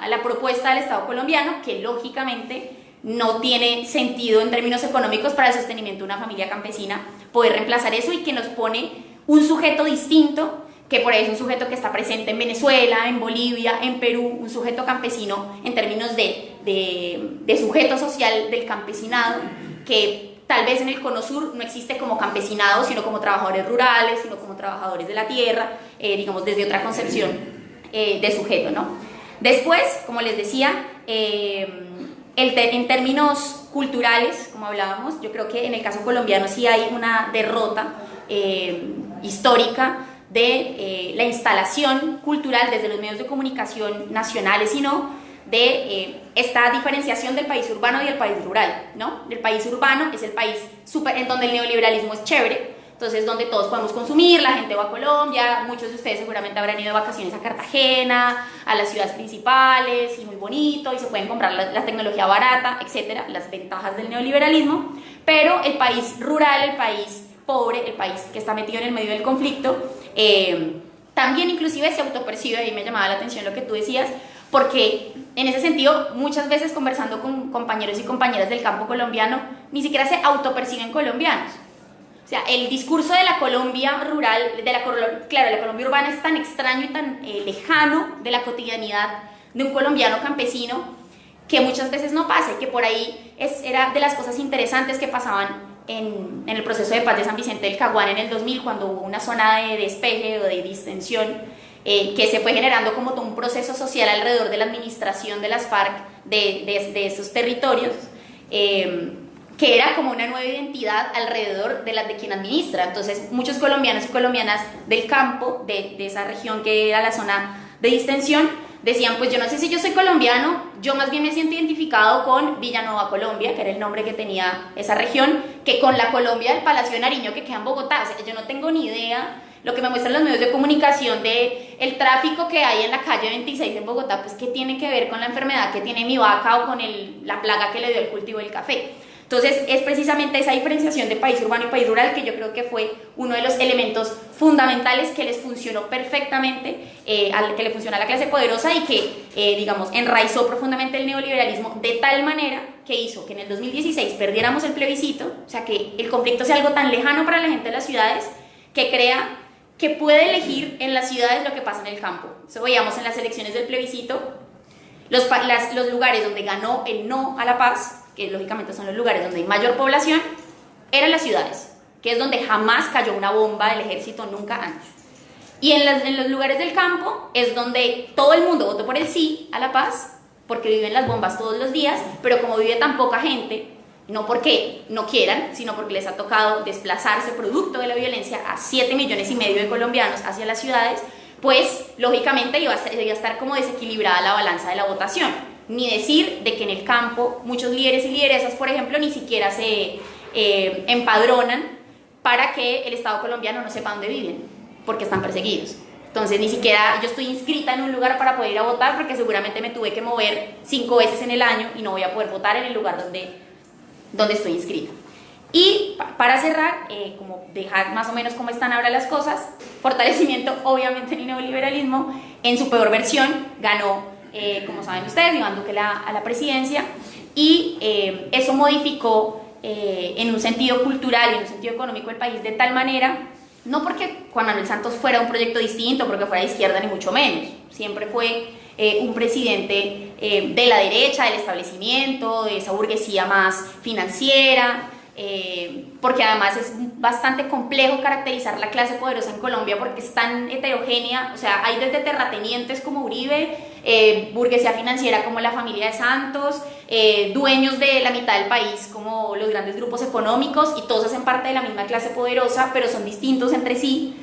la propuesta del Estado colombiano, que lógicamente no tiene sentido en términos económicos para el sostenimiento de una familia campesina poder reemplazar eso, y que nos pone un sujeto distinto, que por ahí es un sujeto que está presente en Venezuela, en Bolivia, en Perú, un sujeto campesino en términos de sujeto social del campesinado, que tal vez en el Cono Sur no existe como campesinados, sino como trabajadores rurales, sino como trabajadores de la tierra, digamos, desde otra concepción de sujeto, ¿no? Después, como les decía, en términos culturales, como hablábamos, yo creo que en el caso colombiano sí hay una derrota histórica de la instalación cultural desde los medios de comunicación nacionales y no, de esta diferenciación del país urbano y del país rural, ¿no? El país urbano es el país en donde el neoliberalismo es chévere, entonces donde todos podemos consumir, la gente va a Colombia, muchos de ustedes seguramente habrán ido de vacaciones a Cartagena, a las ciudades principales, y muy bonito, y se pueden comprar la tecnología barata, etcétera, las ventajas del neoliberalismo. Pero el país rural, el país pobre, el país que está metido en el medio del conflicto, también inclusive se autopercibe, y me llamaba la atención lo que tú decías, porque en ese sentido, muchas veces conversando con compañeros y compañeras del campo colombiano, ni siquiera se autoperciben colombianos. O sea, el discurso de la Colombia rural, claro, la Colombia urbana es tan extraño y tan lejano de la cotidianidad de un colombiano campesino, que muchas veces no pasa, y que por ahí era de las cosas interesantes que pasaban en el proceso de paz de San Vicente del Caguán en el 2000, cuando hubo una zona de despeje o de distensión, que se fue generando como todo un proceso social alrededor de la administración de las FARC de esos territorios, que era como una nueva identidad alrededor de quien administra. Entonces muchos colombianos y colombianas del campo, de esa región que era la zona de distensión, decían, pues yo no sé si yo soy colombiano, yo más bien me siento identificado con Villanueva Colombia, que era el nombre que tenía esa región, que con la Colombia del Palacio de Nariño que queda en Bogotá. O sea, yo no tengo ni idea lo que me muestran los medios de comunicación de el tráfico que hay en la calle 26 en Bogotá, pues ¿qué tiene que ver con la enfermedad que tiene mi vaca o con la plaga que le dio el cultivo del café? Entonces es precisamente esa diferenciación de país urbano y país rural que yo creo que fue uno de los elementos fundamentales que les funcionó perfectamente, que le funciona a la clase poderosa y que, digamos, enraizó profundamente el neoliberalismo de tal manera que hizo que en el 2016 perdiéramos el plebiscito, o sea, que el conflicto sea algo tan lejano para la gente de las ciudades que crea que puede elegir en las ciudades lo que pasa en el campo. Eso veíamos en las elecciones del plebiscito, los lugares donde ganó el no a la paz, que lógicamente son los lugares donde hay mayor población, eran las ciudades, que es donde jamás cayó una bomba del ejército, nunca antes. Y en los lugares del campo es donde todo el mundo votó por el sí a la paz, porque viven las bombas todos los días, pero como vive tan poca gente, no porque no quieran, sino porque les ha tocado desplazarse producto de la violencia a 7,5 millones de colombianos hacia las ciudades, pues lógicamente iba a estar como desequilibrada la balanza de la votación. Ni decir de que en el campo muchos líderes y lideresas, por ejemplo, ni siquiera se empadronan para que el Estado colombiano no sepa dónde viven, porque están perseguidos. Entonces ni siquiera yo estoy inscrita en un lugar para poder ir a votar, porque seguramente me tuve que mover 5 veces en el año y no voy a poder votar en el lugar donde estoy inscrita. Y para cerrar, como dejar más o menos cómo están ahora las cosas, fortalecimiento obviamente en el neoliberalismo, en su peor versión ganó, como saben ustedes, Iván Duque a la presidencia, y eso modificó en un sentido cultural y en un sentido económico el país de tal manera, no porque Juan Manuel Santos fuera un proyecto distinto, porque fuera de izquierda ni mucho menos, siempre fue un presidente de la derecha, del establecimiento, de esa burguesía más financiera, porque además es bastante complejo caracterizar la clase poderosa en Colombia porque es tan heterogénea, o sea, hay desde terratenientes como Uribe, burguesía financiera como la familia de Santos, dueños de la mitad del país como los grandes grupos económicos, y todos hacen parte de la misma clase poderosa, pero son distintos entre sí,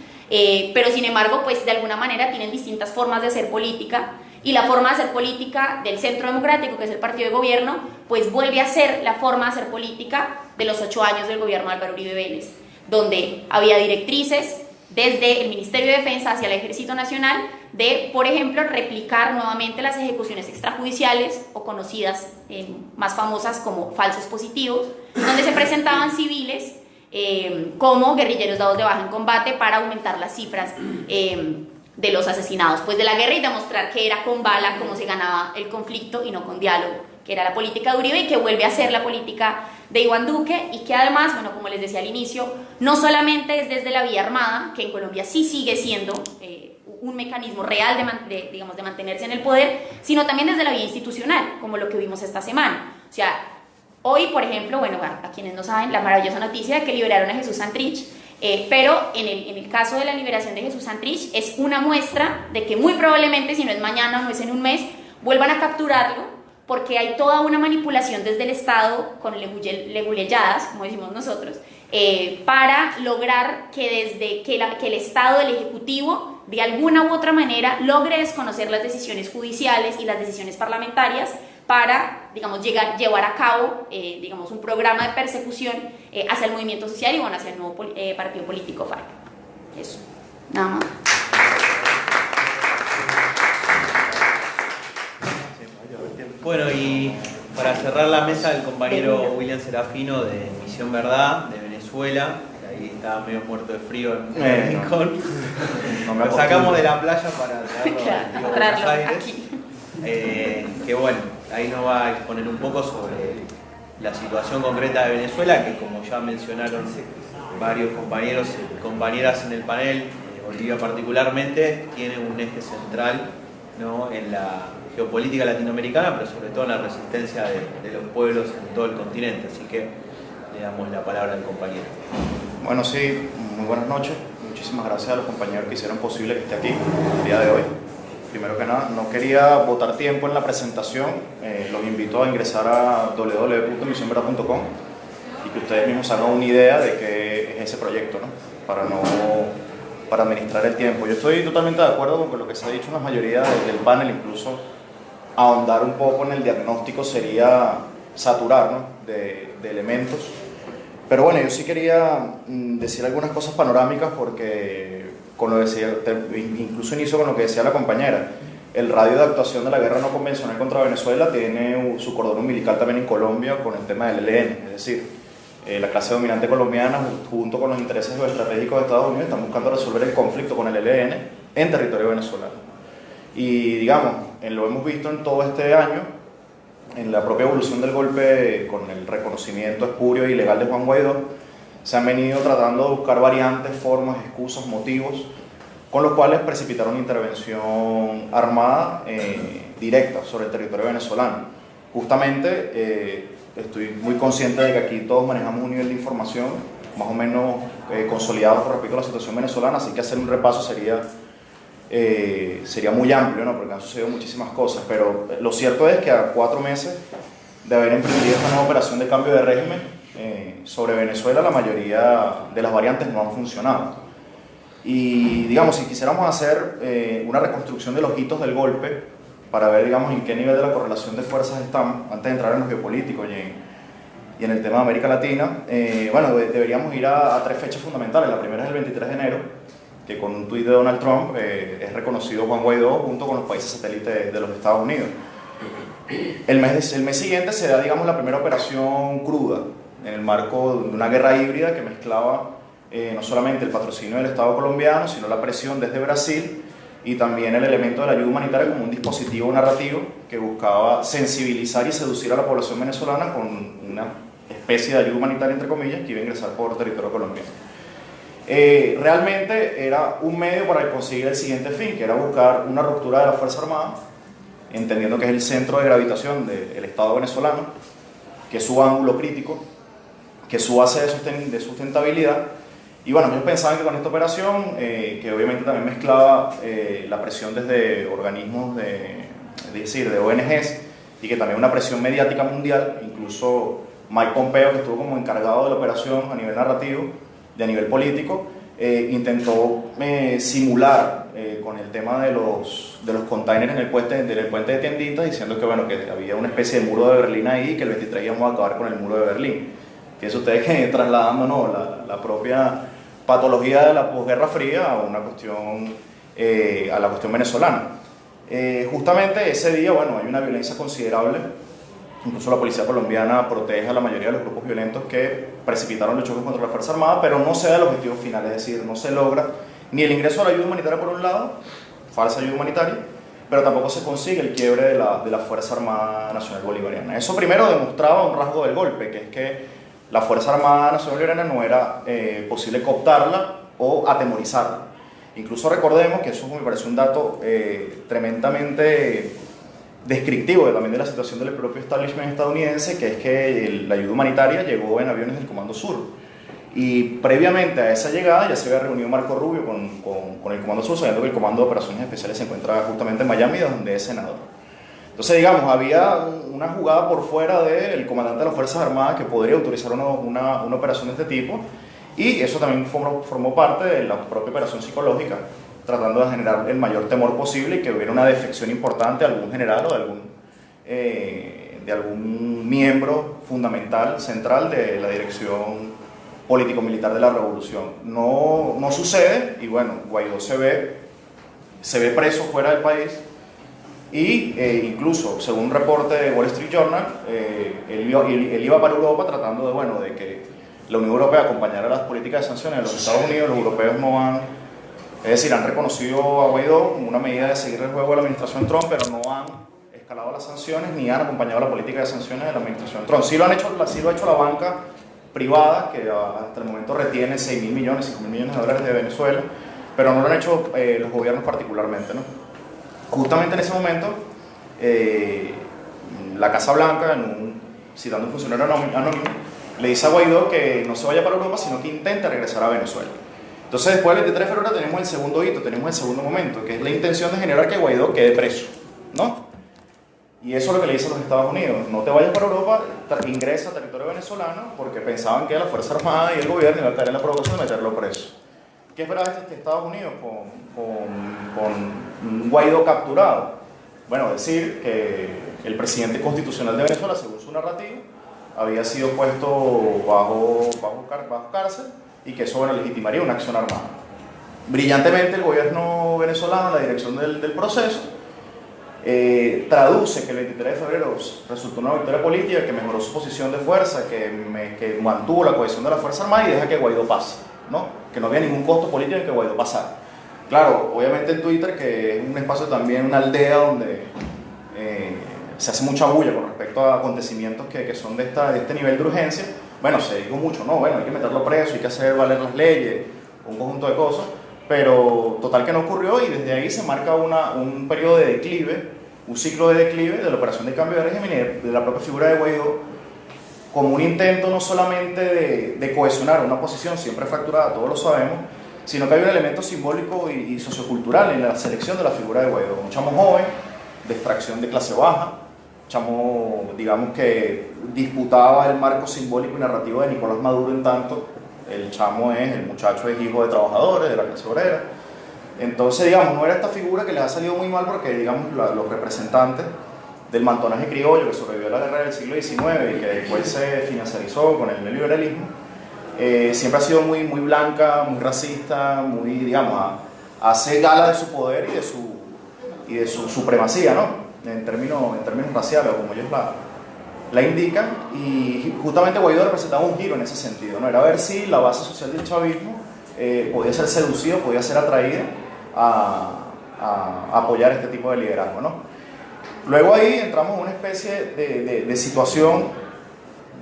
pero sin embargo, pues de alguna manera tienen distintas formas de hacer política. Y la forma de hacer política del Centro Democrático, que es el partido de gobierno, pues vuelve a ser la forma de hacer política de los 8 años del gobierno de Álvaro Uribe Vélez, donde había directrices desde el Ministerio de Defensa hacia el Ejército Nacional de, por ejemplo, replicar nuevamente las ejecuciones extrajudiciales o conocidas, más famosas como falsos positivos, donde se presentaban civiles como guerrilleros dados de baja en combate para aumentar las cifras de los asesinados pues de la guerra y demostrar que era con bala como se ganaba el conflicto y no con diálogo, que era la política de Uribe y que vuelve a ser la política de Iván Duque, y que además, bueno, como les decía al inicio, no solamente es desde la vía armada, que en Colombia sí sigue siendo un mecanismo real de mantenerse en el poder, sino también desde la vía institucional, como lo que vimos esta semana. O sea, hoy, por ejemplo, bueno, a quienes no saben, la maravillosa noticia de que liberaron a Jesús Santrich, pero en el caso de la liberación de Jesús Santrich es una muestra de que muy probablemente, si no es mañana o no es en un mes, vuelvan a capturarlo, porque hay toda una manipulación desde el Estado con leguleyadas, como decimos nosotros, para lograr que el Estado, el Ejecutivo, de alguna u otra manera logre desconocer las decisiones judiciales y las decisiones parlamentarias para, digamos, llevar a cabo, digamos, un programa de persecución hacia el movimiento social y, bueno, hacia el nuevo partido político FARC. Eso, nada más. Bueno, y para cerrar la mesa, el compañero William Serafino de Misión Verdad, de Venezuela, que ahí estaba medio muerto de frío en Rincón. Lo sacamos de la playa para traerlo a Buenos Aires. Que bueno, ahí nos va a exponer un poco sobre la situación concreta de Venezuela, que como ya mencionaron varios compañeros y compañeras en el panel, Bolivia particularmente, tiene un eje central, ¿no?, en la geopolítica latinoamericana, pero sobre todo en la resistencia de los pueblos en todo el continente. Así que le damos la palabra al compañero. Bueno, sí, muy buenas noches. Muchísimas gracias a los compañeros que hicieron posible que esté aquí el día de hoy. Primero que nada, no quería botar tiempo en la presentación, los invito a ingresar a www.misionverdad.com y que ustedes mismos hagan una idea de qué es ese proyecto, ¿no? Para administrar el tiempo. Yo estoy totalmente de acuerdo con lo que se ha dicho en la mayoría del panel, incluso ahondar un poco en el diagnóstico sería saturar, ¿no?, de elementos. Pero bueno, yo sí quería decir algunas cosas panorámicas porque con lo que decía, incluso inicio con lo que decía la compañera. El radio de actuación de la guerra no convencional contra Venezuela tiene su cordón umbilical también en Colombia con el tema del ELN, es decir, la clase dominante colombiana junto con los intereses geoestratégicos de Estados Unidos están buscando resolver el conflicto con el ELN en territorio venezolano. Y digamos, lo hemos visto en todo este año, en la propia evolución del golpe con el reconocimiento espurio e ilegal de Juan Guaidó, se han venido tratando de buscar variantes, formas, excusas, motivos con los cuales precipitar una intervención armada directa sobre el territorio venezolano. Justamente estoy muy consciente de que aquí todos manejamos un nivel de información más o menos consolidado con respecto a la situación venezolana, así que hacer un repaso sería muy amplio, ¿no? Porque han sucedido muchísimas cosas, pero lo cierto es que a 4 meses de haber emprendido esta nueva operación de cambio de régimen sobre Venezuela, la mayoría de las variantes no han funcionado. Y digamos, si quisiéramos hacer una reconstrucción de los hitos del golpe para ver, digamos, en qué nivel de la correlación de fuerzas están, antes de entrar en lo geopolítico y en el tema de América Latina, bueno, deberíamos ir a 3 fechas fundamentales. La primera es el 23 de enero, que con un tuit de Donald Trump es reconocido Juan Guaidó junto con los países satélites de los Estados Unidos. El mes siguiente se da, digamos, la primera operación cruda en el marco de una guerra híbrida que mezclaba no solamente el patrocinio del Estado colombiano, sino la presión desde Brasil y también el elemento de la ayuda humanitaria como un dispositivo narrativo que buscaba sensibilizar y seducir a la población venezolana con una especie de ayuda humanitaria, entre comillas, que iba a ingresar por territorio colombiano. Realmente era un medio para conseguir el siguiente fin, que era buscar una ruptura de la Fuerza Armada, entendiendo que es el centro de gravitación del Estado venezolano, que es su ángulo crítico, que es su base de sustentabilidad. Y bueno, ellos pensaban que con esta operación, que obviamente también mezclaba la presión desde organismos de ONGs y que también una presión mediática mundial, incluso Mike Pompeo, que estuvo como encargado de la operación a nivel narrativo y a nivel político, intentó simular con el tema de los containers en el puente de tienditas, diciendo que, bueno, que había una especie de muro de Berlín ahí y que el 23 íbamos a acabar con el muro de Berlín. Fíjense ustedes que trasladando, ¿no?, la propia patología de la posguerra fría a una cuestión, a la cuestión venezolana. Justamente ese día, bueno, hay una violencia considerable. Incluso la policía colombiana protege a la mayoría de los grupos violentos que precipitaron los choques contra la Fuerza Armada, pero no se da el objetivo final, es decir, no se logra ni el ingreso a la ayuda humanitaria por un lado, falsa ayuda humanitaria, pero tampoco se consigue el quiebre de la Fuerza Armada Nacional Bolivariana. Eso primero demostraba un rasgo del golpe, que es que la Fuerza Armada Nacional Bolivariana no era posible cooptarla o atemorizarla. Incluso recordemos que eso me parece un dato tremendamente descriptivo también de la situación del propio establishment estadounidense, que es que la ayuda humanitaria llegó en aviones del Comando Sur. Y previamente a esa llegada ya se había reunido Marco Rubio con el Comando Sur, sabiendo que el Comando de Operaciones Especiales se encuentra justamente en Miami, donde es senador. Entonces, digamos, había una jugada por fuera del comandante de las Fuerzas Armadas que podría autorizar una operación de este tipo, y eso también formó parte de la propia operación psicológica, tratando de generar el mayor temor posible y que hubiera una defección importante de algún general o de algún miembro fundamental, central de la dirección político-militar de la revolución. No sucede, y bueno, Guaidó se ve preso fuera del país. Y incluso, según un reporte de Wall Street Journal, él iba para Europa tratando de que la Unión Europea acompañara las políticas de sanciones de los Estados Unidos. Los europeos no han, es decir, han reconocido a Guaidó como una medida de seguir el juego de la administración Trump, pero no han escalado las sanciones ni han acompañado la política de sanciones de la administración Trump. Sí lo ha hecho la banca privada, que hasta el momento retiene 6.000 millones, 5.000 millones de dólares de Venezuela, pero no lo han hecho los gobiernos particularmente, ¿no? Justamente en ese momento, la Casa Blanca, citando a un funcionario anónimo, le dice a Guaidó que no se vaya para Europa, sino que intente regresar a Venezuela. Entonces, después del 23 de febrero tenemos el segundo hito, tenemos el segundo momento, que es la intención de generar que Guaidó quede preso, ¿no? Y eso es lo que le dice a los Estados Unidos: no te vayas para Europa, ingresa a territorio venezolano, porque pensaban que la Fuerza Armada y el gobierno iban a caer en la provocación de meterlo preso. ¿Qué esperaba este Estados Unidos con un Guaidó capturado? Bueno, decir que el presidente constitucional de Venezuela, según su narrativa, había sido puesto bajo cárcel y que eso, bueno, legitimaría una acción armada. brillantemente el gobierno venezolano, la dirección del proceso, traduce que el 23 de febrero resultó una victoria política, que mejoró su posición de fuerza, que mantuvo la cohesión de la Fuerza Armada y deja que Guaidó pase, ¿no? Que no había ningún costo político en que Guaidó pasara. Claro, obviamente en Twitter, que es un espacio también, una aldea donde se hace mucha bulla con respecto a acontecimientos que son de este nivel de urgencia, bueno, se dijo mucho, no, bueno, hay que meterlo preso, hay que hacer valer las leyes, un conjunto de cosas, pero total que no ocurrió y desde ahí se marca un periodo de declive, un ciclo de declive de la operación de cambio de régimen y de la propia figura de Guaidó, como un intento no solamente de cohesionar una posición siempre fracturada, todos lo sabemos, sino que hay un elemento simbólico y sociocultural en la selección de la figura de Guaidó. Un chamo joven, de extracción de clase baja, chamo, digamos, que disputaba el marco simbólico y narrativo de Nicolás Maduro, en tanto el muchacho es hijo de trabajadores, de la clase obrera. Entonces, digamos, no era esta figura que les ha salido muy mal porque, digamos, los representantes del mantonaje criollo que sobrevivió a la guerra del siglo XIX y que después se financiarizó con el neoliberalismo, siempre ha sido muy, muy blanca, muy racista, muy, digamos, hace gala de su poder y de su supremacía, ¿no? En términos raciales, o como ellos la indican, y justamente Guaidó representaba un giro en ese sentido, ¿no? Era ver si la base social del chavismo podía ser seducida, podía ser atraída a apoyar este tipo de liderazgo, ¿no? Luego ahí entramos en una especie de situación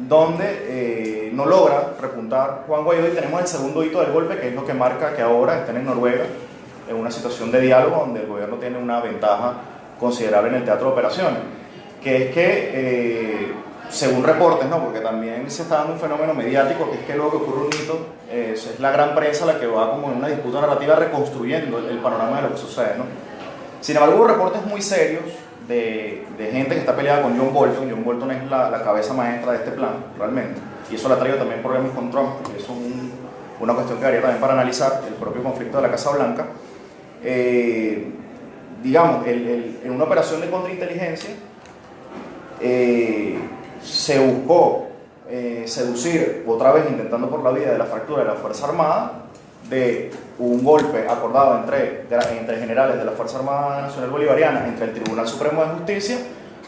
donde no logra repuntar Juan Guaidó y tenemos el segundo hito del golpe, que es lo que marca que ahora estén en Noruega en una situación de diálogo donde el gobierno tiene una ventaja considerable en el teatro de operaciones, que es que según reportes, ¿no? Porque también se está dando un fenómeno mediático, que es que luego que ocurre un hito, es la gran prensa la que va como en una disputa narrativa reconstruyendo el panorama de lo que sucede, ¿no? Sin embargo, hubo reportes muy serios de gente que está peleada con John Bolton. John Bolton es la cabeza maestra de este plan, realmente, y eso le ha traído también problemas con Trump, porque eso es una cuestión que haría también para analizar el propio conflicto de la Casa Blanca. Digamos, en una operación de contrainteligencia se buscó seducir, otra vez intentando por la vía de la fractura de la Fuerza Armada, de un golpe acordado entre generales de la Fuerza Armada Nacional Bolivariana, entre el Tribunal Supremo de Justicia,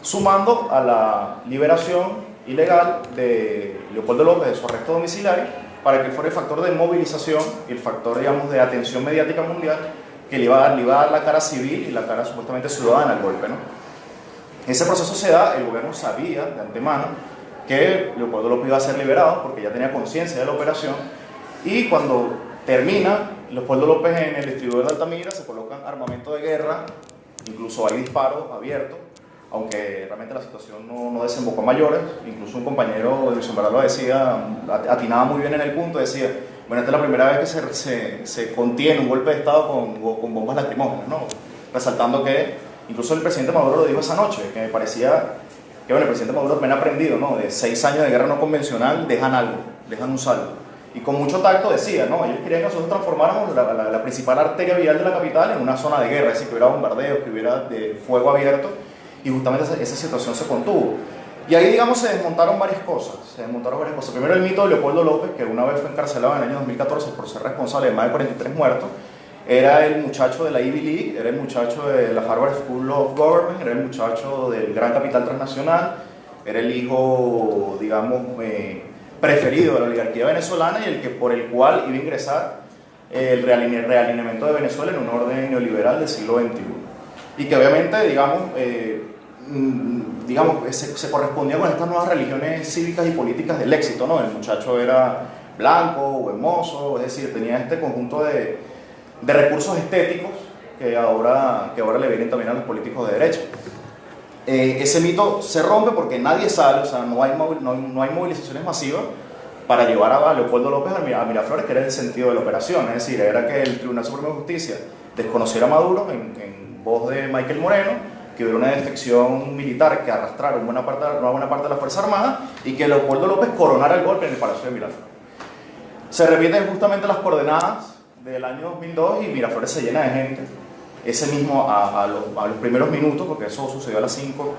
sumando a la liberación ilegal de Leopoldo López de su arresto domiciliario, para que fuera el factor de movilización y el factor, digamos, de atención mediática mundial que le iba a dar la cara civil y la cara supuestamente ciudadana al golpe, ¿no? Ese proceso se da, el gobierno sabía de antemano que Leopoldo López iba a ser liberado porque ya tenía conciencia de la operación, y cuando termina Leopoldo López en el distribuidor de Altamira se colocan armamento de guerra, incluso hay disparos abiertos, aunque realmente la situación no desembocó a mayores. Incluso un compañero de Luis Humberto lo decía, atinaba muy bien en el punto, decía, bueno, esta es la primera vez que se contiene un golpe de Estado con bombas lacrimógenas, ¿no? Resaltando que incluso el presidente Maduro lo dijo esa noche, que me parecía que, bueno, el presidente Maduro también ha aprendido, ¿no? De 6 años de guerra no convencional, dejan algo, dejan un saldo. Y con mucho tacto decía, ¿no? Ellos querían que nosotros transformáramos la principal arteria vial de la capital en una zona de guerra, es decir, que hubiera bombardeos, que hubiera fuego abierto, y justamente esa situación se contuvo. Y ahí, digamos, se desmontaron varias cosas. Primero, el mito de Leopoldo López, que una vez fue encarcelado en el año 2014 por ser responsable de más de 43 muertos. Era el muchacho de la Ivy League, era el muchacho de la Harvard School of Government, era el muchacho del gran capital transnacional, era el hijo, digamos, preferido de la oligarquía venezolana y por el cual iba a ingresar el realineamiento de Venezuela en un orden neoliberal del siglo XXI. Y que obviamente, digamos, se correspondía con estas nuevas religiones cívicas y políticas del éxito, ¿no? El muchacho era blanco, buen mozo, es decir, tenía este conjunto de recursos estéticos que ahora le vienen también a los políticos de derecha. Ese mito se rompe porque nadie sale, o sea, no hay movilizaciones masivas para llevar a Leopoldo López a Miraflores, que era el sentido de la operación, es decir, era que el Tribunal Supremo de Justicia desconociera a Maduro en voz de Michael Moreno, que hubiera una defección militar que arrastrara una buena parte de la Fuerza Armada y que Leopoldo López coronara el golpe en el Palacio de Miraflores. Se repiten justamente las coordenadas del año 2002 y Miraflores se llena de gente. Ese mismo a los primeros minutos, porque eso sucedió a las 5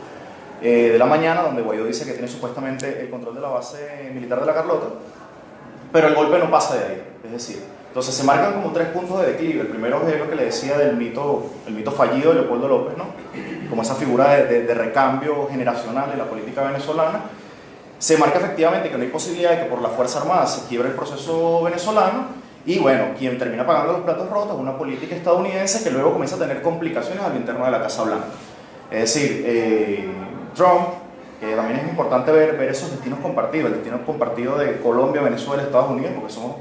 de la mañana, donde Guaidó dice que tiene supuestamente el control de la base militar de La Carlota, pero el golpe no pasa de ahí. Es decir, Entonces se marcan como 3 puntos de declive. El primero es lo que le decía del mito, el mito fallido de Leopoldo López, ¿no? Como esa figura de recambio generacional en la política venezolana. Se marca efectivamente que no hay posibilidad de que por la Fuerza Armada se quiebre el proceso venezolano, y bueno, quien termina pagando los platos rotos es una política estadounidense que luego comienza a tener complicaciones al interno de la Casa Blanca. Es decir, Trump, que también es importante ver esos destinos compartidos, el destino compartido de Colombia, Venezuela, Estados Unidos, porque somos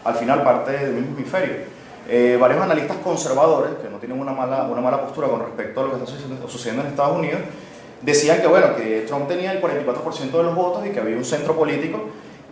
al final parte del mismo hemisferio. Varios analistas conservadores, que no tienen una mala postura con respecto a lo que está sucediendo en Estados Unidos, decían que, bueno, que Trump tenía el 44% de los votos y que había un centro político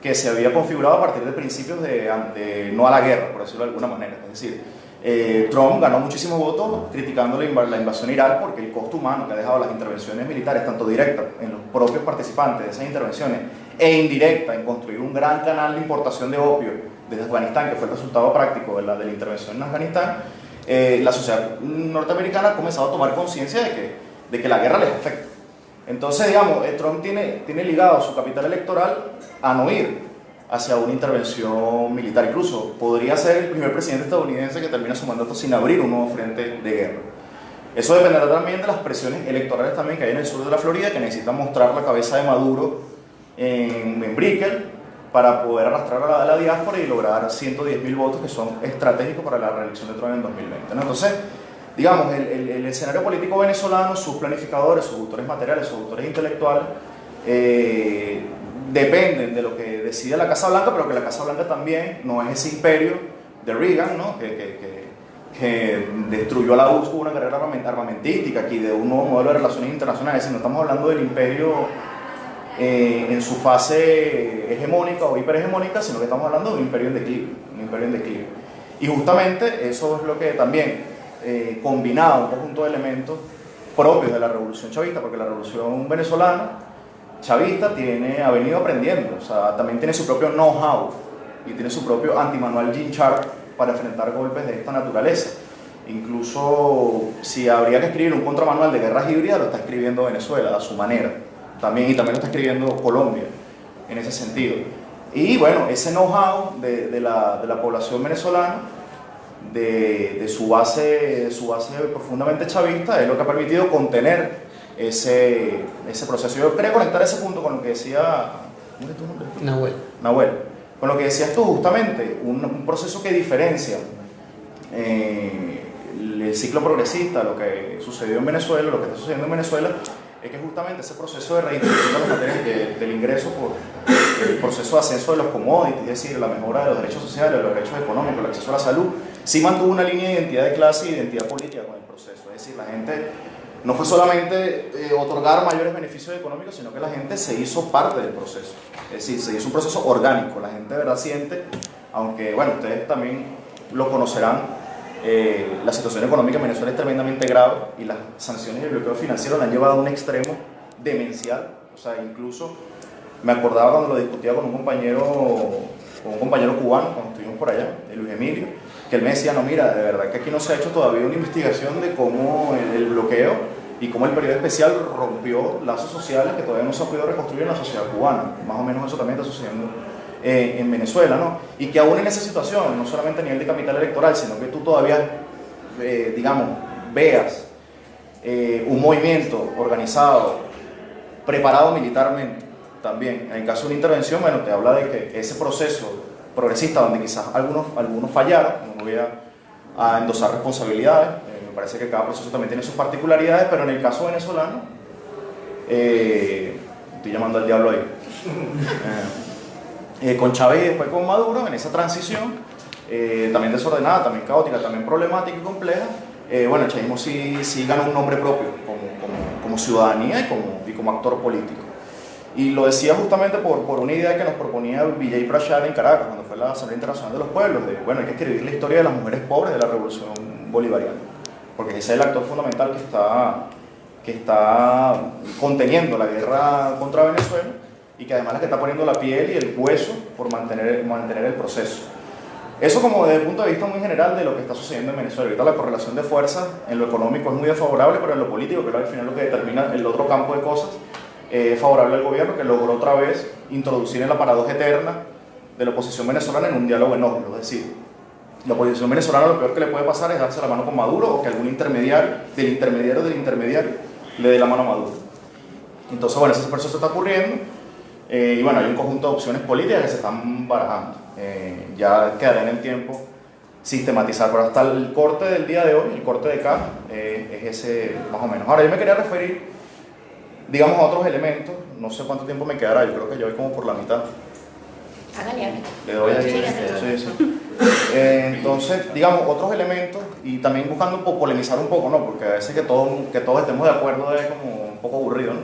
que se había configurado a partir de principios de no a la guerra, por decirlo de alguna manera. Es decir, Trump ganó muchísimos votos criticando la invasión a Irak porque el costo humano que ha dejado las intervenciones militares, tanto directas en los propios participantes de esas intervenciones e indirectas en construir un gran canal de importación de opio desde Afganistán, que fue el resultado práctico de la intervención en Afganistán, la sociedad norteamericana ha comenzado a tomar conciencia de que la guerra les afecta. Entonces, digamos, Trump tiene ligado su capital electoral a no ir hacia una intervención militar. Incluso podría ser el primer presidente estadounidense que termina su mandato sin abrir un nuevo frente de guerra. Eso dependerá también de las presiones electorales también que hay en el sur de la Florida, que necesitan mostrar la cabeza de Maduro en Brickell para poder arrastrar a la diáspora y lograr 110.000 votos que son estratégicos para la reelección de Trump en 2020, ¿no? Entonces, digamos, el escenario político venezolano, sus planificadores, sus autores materiales, sus autores intelectuales, dependen de lo que decide la Casa Blanca, pero que la Casa Blanca también no es ese imperio de Reagan, ¿no? que destruyó la URSS con una carrera armamentística aquí de un nuevo modelo de relaciones internacionales. No estamos hablando del imperio en su fase hegemónica o hiperhegemónica, sino que estamos hablando de un imperio en declive. Y justamente eso es lo que también, combinado un conjunto de elementos propios de la revolución chavista, porque la revolución venezolana chavista ha venido aprendiendo, o sea, también tiene su propio know-how y tiene su propio antimanual Gene Chart para enfrentar golpes de esta naturaleza. Incluso si habría que escribir un contramanual de guerras híbridas, lo está escribiendo Venezuela a su manera. También lo está escribiendo Colombia en ese sentido. Y bueno, ese know-how de la población venezolana, de su base profundamente chavista, es lo que ha permitido contener ese proceso. Yo quería conectar ese punto con lo que decía... ¿Cómo es tu nombre? Nahuel. Con lo que decías tú, justamente, un proceso que diferencia el ciclo progresista, lo que sucedió en Venezuela, lo que está sucediendo en Venezuela, es que justamente ese proceso de redistribución de las materias del ingreso por el proceso de ascenso de los commodities, es decir, la mejora de los derechos sociales, de los derechos económicos, el acceso a la salud, sí mantuvo una línea de identidad de clase y identidad política con el proceso. Es decir, la gente no fue solamente otorgar mayores beneficios económicos, sino que la gente se hizo parte del proceso. Es decir, se hizo un proceso orgánico. La gente de verdad siente, aunque bueno, ustedes también lo conocerán, la situación económica en Venezuela es tremendamente grave y las sanciones y el bloqueo financiero la han llevado a un extremo demencial. O sea, incluso me acordaba cuando lo discutía con un compañero cubano, cuando estuvimos por allá, Luis Emilio, que él me decía, no, mira, de verdad que aquí no se ha hecho todavía una investigación de cómo el bloqueo y cómo el periodo especial rompió lazos sociales que todavía no se ha podido reconstruir en la sociedad cubana. Más o menos eso también está sucediendo en Venezuela, ¿no? Y que aún en esa situación, no solamente a nivel de capital electoral, sino que tú todavía, digamos, veas un movimiento organizado, preparado militarmente también. En el caso de una intervención, bueno, te habla de que ese proceso progresista, donde quizás algunos fallaron, no voy a endosar responsabilidades, me parece que cada proceso también tiene sus particularidades, pero en el caso venezolano, estoy llamando al diablo ahí, con Chávez y después con Maduro, en esa transición, también desordenada, también caótica, también problemática y compleja, bueno, el chavismo sí gana un nombre propio como ciudadanía y como actor político. Y lo decía justamente por una idea que nos proponía Vijay Prashad en Caracas, cuando fue la Asamblea Internacional de los Pueblos, de, bueno, hay que escribir la historia de las mujeres pobres de la Revolución Bolivariana, porque ese es el actor fundamental que está conteniendo la guerra contra Venezuela y que además es que está poniendo la piel y el hueso por mantener el proceso. Eso como desde el punto de vista muy general de lo que está sucediendo en Venezuela. Ahorita la correlación de fuerzas en lo económico es muy desfavorable, pero en lo político, que es al final lo que determina el otro campo de cosas, favorable al gobierno, que logró otra vez introducir en la paradoja eterna de la oposición venezolana en un diálogo enógeno. Es decir, La oposición venezolana lo peor que le puede pasar es darse la mano con Maduro o que algún intermediario le dé la mano a Maduro. Entonces, bueno, ese proceso está ocurriendo y bueno, hay un conjunto de opciones políticas que se están barajando. Ya quedará en el tiempo sistematizar, pero hasta el corte del día de hoy, el corte de caja, es ese más o menos. Ahora, yo me quería referir, digamos, a otros elementos, no sé cuánto tiempo me quedará, yo creo que yo voy como por la mitad. Hágale. Le doy ahí, sí. Entonces, digamos, otros elementos, y también buscando polemizar un poco, ¿no? Porque a veces que todos estemos de acuerdo es como un poco aburrido, ¿no?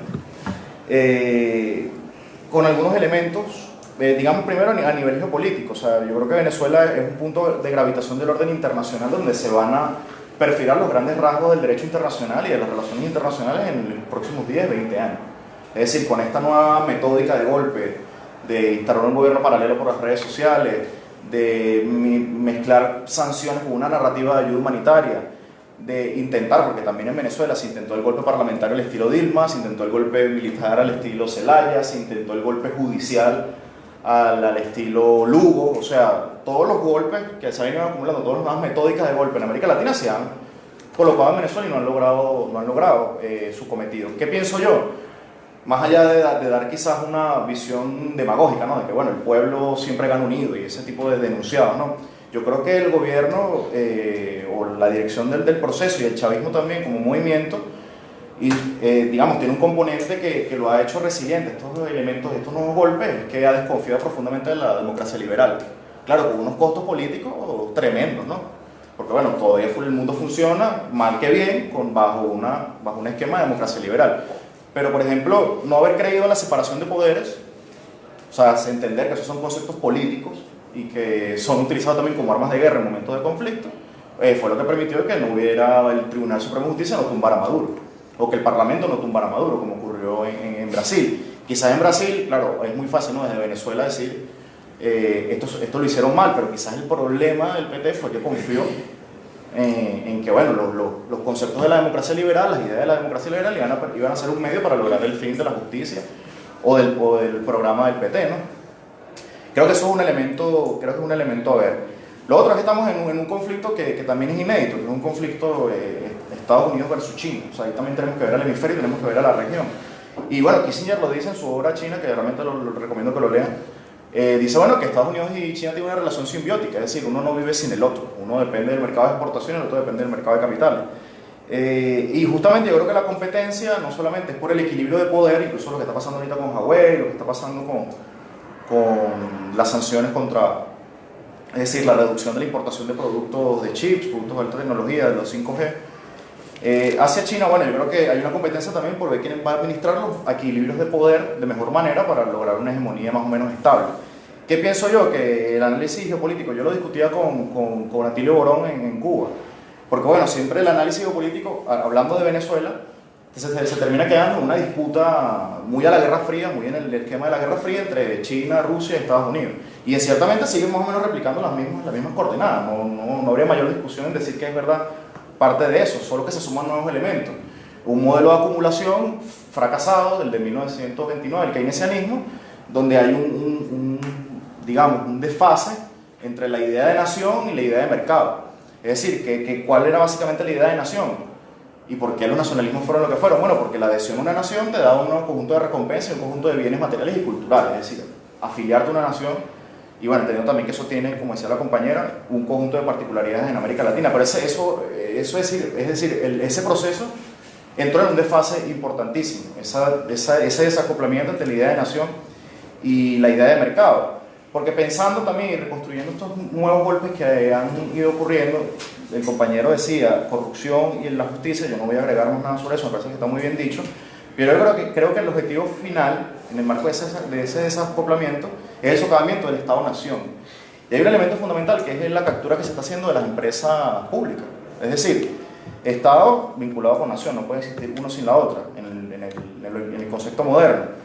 Con algunos elementos, digamos primero a nivel geopolítico, o sea, yo creo que Venezuela es un punto de gravitación del orden internacional donde se van a perfilar los grandes rasgos del derecho internacional y de las relaciones internacionales en los próximos 10, 20 años. Es decir, con esta nueva metódica de golpe, de instalar un gobierno paralelo por las redes sociales, de mezclar sanciones con una narrativa de ayuda humanitaria, de intentar, porque también en Venezuela se intentó el golpe parlamentario al estilo Dilma, se intentó el golpe militar al estilo Zelaya, se intentó el golpe judicial al estilo Lugo, o sea, todos los golpes que se han ido acumulando, todas las nuevas metódicas de golpe en América Latina se han colocado en Venezuela y no han logrado su cometido. ¿Qué pienso yo? Más allá de dar quizás una visión demagógica, ¿no? De que bueno, el pueblo siempre gana unido y ese tipo de denunciados, ¿no? Yo creo que el gobierno o la dirección del proceso y el chavismo también como movimiento, y digamos, tiene un componente que lo ha hecho resiliente. Estos elementos, estos nuevos golpes, es que ha desconfiado profundamente de la democracia liberal. Claro, con unos costos políticos tremendos, ¿no? Porque bueno, todavía el mundo funciona, mal que bien, bajo un esquema de democracia liberal. Pero, por ejemplo, no haber creído en la separación de poderes, o sea, entender que esos son conceptos políticos y que son utilizados también como armas de guerra en momentos de conflicto, fue lo que permitió que no hubiera el Tribunal Supremo de Justicia no tumbara a Maduro, o que el Parlamento no tumbara a Maduro, como ocurrió en Brasil. Quizás en Brasil, claro, es muy fácil, ¿no?, desde Venezuela decir, esto lo hicieron mal, pero quizás el problema del PT fue que confió en que bueno, los conceptos de la democracia liberal, las ideas de la democracia liberal iban a ser un medio para lograr el fin de la justicia o del programa del PT, ¿no? Creo que eso es un elemento a ver. Lo otro es que estamos en un conflicto que también es inédito, que es un conflicto Estados Unidos versus China. O sea, ahí también tenemos que ver al hemisferio y tenemos que ver a la región. Y bueno, Kissinger lo dice en su obra China, que realmente lo recomiendo que lo lean. Dice, bueno, que Estados Unidos y China tienen una relación simbiótica, es decir, uno no vive sin el otro, uno depende del mercado de exportación y el otro depende del mercado de capitales. Y justamente yo creo que la competencia no solamente es por el equilibrio de poder, incluso lo que está pasando ahorita con Huawei, lo que está pasando con las sanciones contra, es decir, la reducción de la importación de productos de chips, productos de alta tecnología, de los 5G. Hacia China, bueno, yo creo que hay una competencia también por ver quién va a administrar los equilibrios de poder de mejor manera para lograr una hegemonía más o menos estable. ¿Qué pienso yo? Que el análisis geopolítico, yo lo discutía con Atilio Borón en Cuba, porque bueno, siempre el análisis geopolítico, hablando de Venezuela, se termina quedando en una disputa muy a la Guerra Fría, muy en el esquema de la Guerra Fría entre China, Rusia y Estados Unidos. Y ciertamente siguen más o menos replicando las mismas coordenadas, no habría mayor discusión en decir que es verdad parte de eso, solo que se suman nuevos elementos. Un modelo de acumulación fracasado del de 1929, el keynesianismo, donde hay digamos, un desfase entre la idea de nación y la idea de mercado. Es decir, ¿cuál era básicamente la idea de nación? ¿Y por qué los nacionalismos fueron lo que fueron? Bueno, porque la adhesión a una nación te da un conjunto de recompensas y un conjunto de bienes materiales y culturales, es decir, afiliarte a una nación. Y bueno, entendiendo también que eso tiene, como decía la compañera, un conjunto de particularidades en América Latina. Pero ese proceso entró en un desfase importantísimo, ese desacoplamiento entre la idea de nación y la idea de mercado. Porque pensando también y reconstruyendo estos nuevos golpes que han ido ocurriendo, el compañero decía corrupción y en la justicia, yo no voy a agregar más nada sobre eso, me parece que está muy bien dicho, pero yo creo que el objetivo final, en el marco de ese desacoplamiento, es el socavamiento del Estado-Nación. Y hay un elemento fundamental que es la captura que se está haciendo de las empresas públicas. Es decir, Estado vinculado con nación, no puede existir uno sin la otra en el concepto moderno.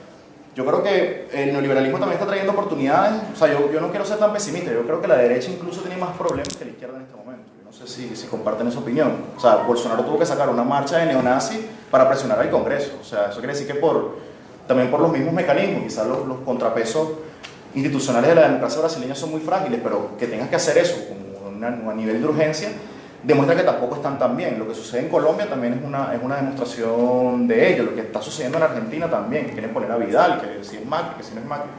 Yo creo que el neoliberalismo también está trayendo oportunidades. O sea, yo no quiero ser tan pesimista, yo creo que la derecha incluso tiene más problemas que la izquierda en este momento. Yo no sé si comparten esa opinión. O sea, Bolsonaro tuvo que sacar una marcha de neonazis para presionar al Congreso. O sea, eso quiere decir que también por los mismos mecanismos, quizás los contrapesos institucionales de la democracia brasileña son muy frágiles, pero que tengas que hacer eso, como a nivel de urgencia, demuestra que tampoco están tan bien. Lo que sucede en Colombia también es una demostración de ello. Lo que está sucediendo en Argentina también, que quieren poner a Vidal, que si es Macri, que si no es Macri.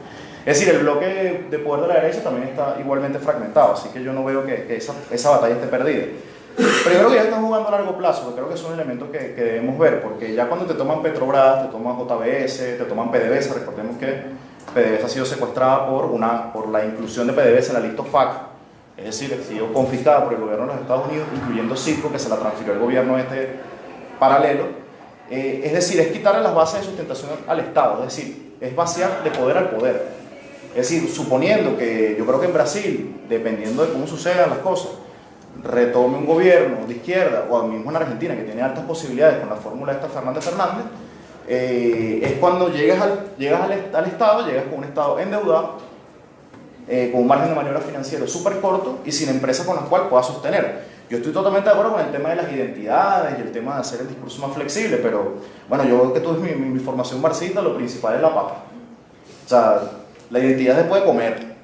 Es decir, el bloque de poder de la derecha también está igualmente fragmentado, así que yo no veo que esa batalla esté perdida. Pero yo creo que ya están jugando a largo plazo, que creo que es un elemento que debemos ver, porque ya cuando te toman Petrobras, te toman JBS, te toman PDVSA, recordemos que PDVSA ha sido secuestrada por la inclusión de PDVSA en la lista FAC, es decir, ha sido confiscada por el gobierno de los Estados Unidos, incluyendo Citgo, que se la transfirió al gobierno paralelo. Es decir, es quitarle las bases de sustentación al Estado, es decir, es vaciar de poder al poder. Es decir, suponiendo que yo creo que en Brasil, dependiendo de cómo sucedan las cosas, retome un gobierno de izquierda, o mismo en Argentina, que tiene altas posibilidades con la fórmula esta Fernández, es cuando llegas al Estado, llegas con un Estado endeudado, con un margen de maniobra financiero súper corto y sin empresa con la cual pueda sostener. Yo estoy totalmente de acuerdo con el tema de las identidades y el tema de hacer el discurso más flexible, pero bueno, yo que tuve mi formación marxista, lo principal es la papa. O sea, la identidad se puede comer.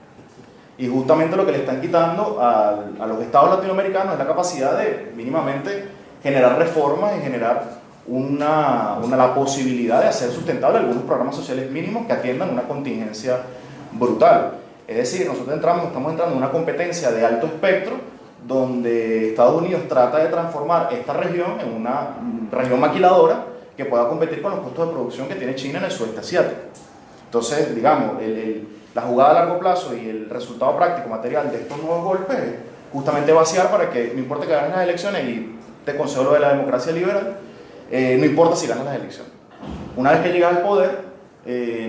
Y justamente lo que le están quitando a los estados latinoamericanos es la capacidad de mínimamente generar reformas y generar la posibilidad de hacer sustentable algunos programas sociales mínimos que atiendan una contingencia brutal. Es decir, nosotros estamos entrando en una competencia de alto espectro donde Estados Unidos trata de transformar esta región en una región maquiladora que pueda competir con los costos de producción que tiene China en el sudeste asiático. Entonces, digamos, la jugada a largo plazo y el resultado práctico material de estos nuevos golpes es justamente vaciar para que, no importa que ganes las elecciones, y te concedo lo de la democracia liberal, no importa si ganas las elecciones. Una vez que llegas al poder,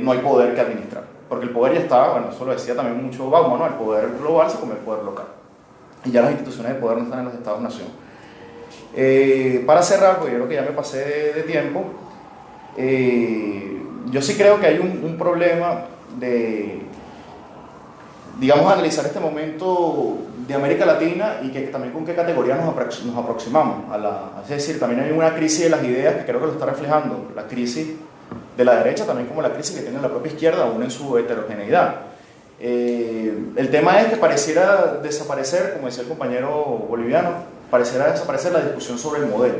no hay poder que administrar, porque el poder ya está, bueno, eso lo decía también mucho Bauman, ¿no? El poder global se come el poder local. Y ya las instituciones de poder no están en los Estados-nación. Para cerrar, porque yo creo que ya me pasé de tiempo, yo sí creo que hay un problema de, digamos, analizar este momento de América Latina y que también con qué categoría nos aproximamos. Es decir, también hay una crisis de las ideas que creo que lo está reflejando, la crisis de la derecha, también como la crisis que tiene la propia izquierda, aún en su heterogeneidad. El tema es que pareciera desaparecer, como decía el compañero boliviano, pareciera desaparecer la discusión sobre el modelo,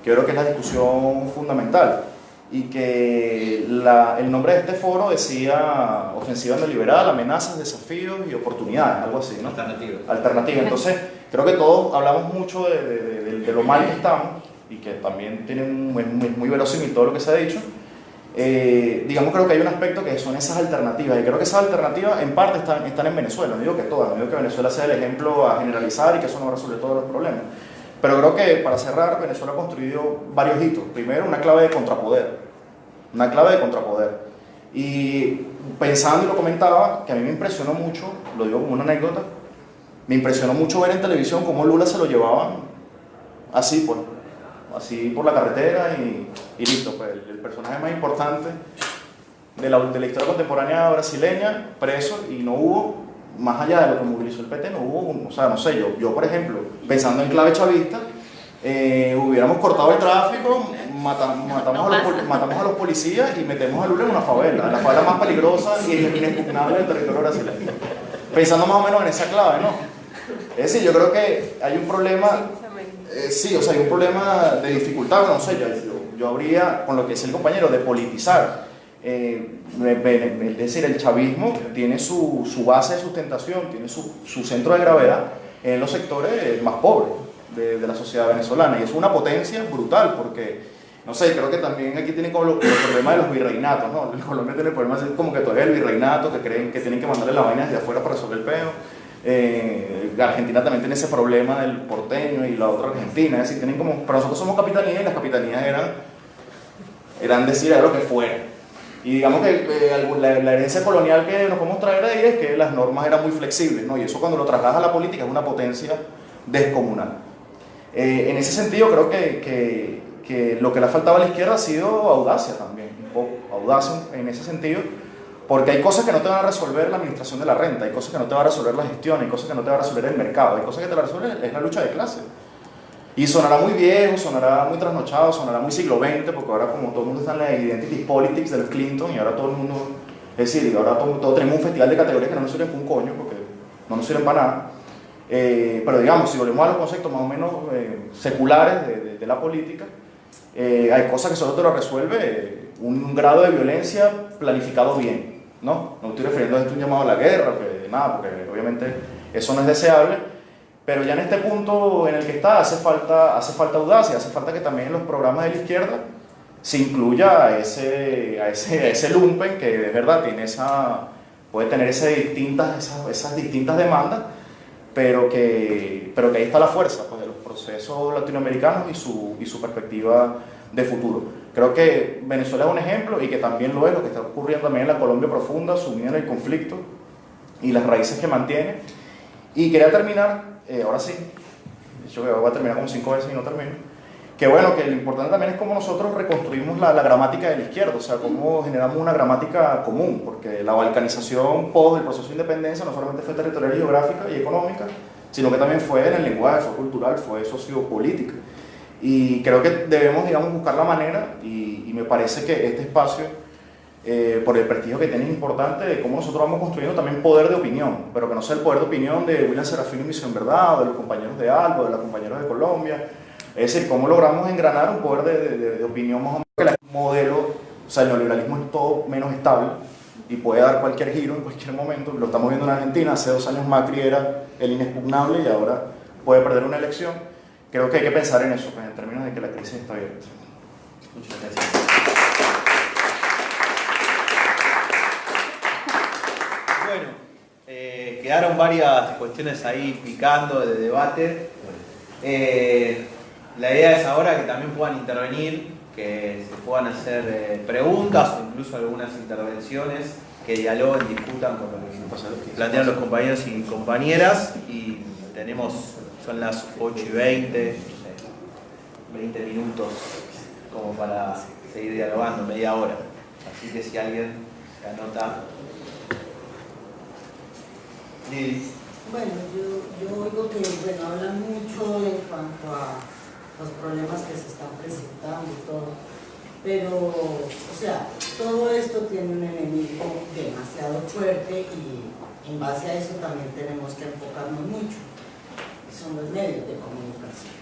que yo creo que es la discusión fundamental, y que el nombre de este foro decía ofensiva neoliberal, amenazas, desafíos y oportunidades, algo así, ¿no? Alternativa. Entonces, creo que todos hablamos mucho de lo mal que estamos, y que también es muy verosímil todo lo que se ha dicho. Digamos, creo que hay un aspecto que son esas alternativas, y creo que esas alternativas en parte están en Venezuela. No digo que todas, no digo que Venezuela sea el ejemplo a generalizar y que eso no resuelve todos los problemas, pero creo que, para cerrar, Venezuela ha construido varios hitos. Primero, una clave de contrapoder, y pensando, y lo comentaba, que a mí me impresionó mucho, lo digo como una anécdota, me impresionó mucho ver en televisión cómo Lula se lo llevaban así, pues, así por la carretera y listo, pues el personaje más importante de la historia contemporánea brasileña, preso, y no hubo, más allá de lo que movilizó el PT, no hubo, o sea, no sé, yo por ejemplo, pensando en clave chavista, hubiéramos cortado el tráfico, matamos a los policías y metemos a Lula en una favela, la favela más peligrosa y inexpugnable del territorio brasileño. Pensando más o menos en esa clave, ¿no? Es decir, yo creo que hay un problema, sí, o sea, hay un problema de dificultad, no sé, yo habría, con lo que dice el compañero, de politizar. Es decir, el chavismo tiene su base de sustentación, tiene su centro de gravedad en los sectores más pobres de la sociedad venezolana, y es una potencia brutal, porque, no sé, creo que también aquí tienen como los problemas de los virreinatos, ¿no? En Colombia tiene problemas como que todavía el virreinato, que creen que tienen que mandarle la vaina desde afuera para resolver el peo. Argentina también tiene ese problema del porteño y la otra Argentina, es decir, tienen como, pero nosotros somos capitanías, y las capitanías eran decir a lo que fuera. Y digamos que la herencia colonial que nos podemos traer de ahí es que las normas eran muy flexibles, ¿no? Y eso, cuando lo trasladas a la política, es una potencia descomunal. En ese sentido, creo que lo que le ha faltado a la izquierda ha sido audacia también, un poco, audacia en ese sentido, porque hay cosas que no te van a resolver la administración de la renta, hay cosas que no te va a resolver la gestión, hay cosas que no te va a resolver el mercado, hay cosas que te la resuelven es la lucha de clase. Y sonará muy viejo, sonará muy trasnochado, sonará muy siglo XX, porque ahora, como todo el mundo está en la identity politics de los Clinton, y ahora todo el mundo, es decir, ahora todo tenemos un festival de categorías que no nos sirven para un coño, porque no nos sirven para nada. Pero digamos, si volvemos a los conceptos más o menos seculares de la política, hay cosas que solo te lo resuelve un grado de violencia planificado bien, ¿no? No estoy refiriendo a esto un llamado a la guerra, nada, porque obviamente eso no es deseable, pero ya en este punto en el que está hace falta audacia, hace falta que también en los programas de la izquierda se incluya a ese lumpen que de verdad tiene puede tener esas distintas demandas, pero que ahí está la fuerza pues, de los procesos latinoamericanos y su perspectiva de futuro. Creo que Venezuela es un ejemplo y que también lo es, lo que está ocurriendo también en la Colombia profunda, sumida en el conflicto y las raíces que mantiene. Y quería terminar, ahora sí, yo voy a terminar como 5 veces y no termino, que bueno, que lo importante también es cómo nosotros reconstruimos la gramática de la izquierda, o sea, cómo generamos una gramática común, porque la balcanización post del proceso de independencia no solamente fue territorial, geográfica y económica, sino que también fue en el lenguaje, fue cultural, fue sociopolítica. Y creo que debemos, digamos, buscar la manera, y me parece que este espacio, por el prestigio que tiene, es importante de cómo nosotros vamos construyendo también poder de opinión, pero que no sea el poder de opinión de William Serafín y Misión Verdad, o de los compañeros de ALBA, de los compañeros de Colombia. Es decir, cómo logramos engranar un poder de opinión más o menos que el modelo, o sea, el neoliberalismo es todo menos estable y puede dar cualquier giro en cualquier momento. Lo estamos viendo en Argentina, hace 2 años Macri era el inexpugnable y ahora puede perder una elección. Creo que hay que pensar en eso, pues, en términos de que la crisis está abierta. Muchas gracias. Bueno, quedaron varias cuestiones ahí picando de debate. La idea es ahora que también puedan intervenir, que se puedan hacer preguntas o incluso algunas intervenciones que dialoguen, discutan con lo que plantean los compañeros y compañeras. Y son las 8:20, 20 minutos como para seguir dialogando, media hora. Así que si alguien se anota. Lili. Bueno, yo oigo que hablan mucho en cuanto a los problemas que se están presentando y todo, pero, o sea, todo esto tiene un enemigo demasiado fuerte y en base a eso también tenemos que enfocarnos mucho, y son los medios de comunicación,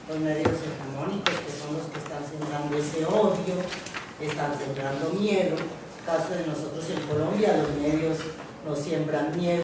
los medios hegemónicos que son los que están sembrando ese odio, están sembrando miedo. En el caso de nosotros en Colombia, los medios nos siembran miedo.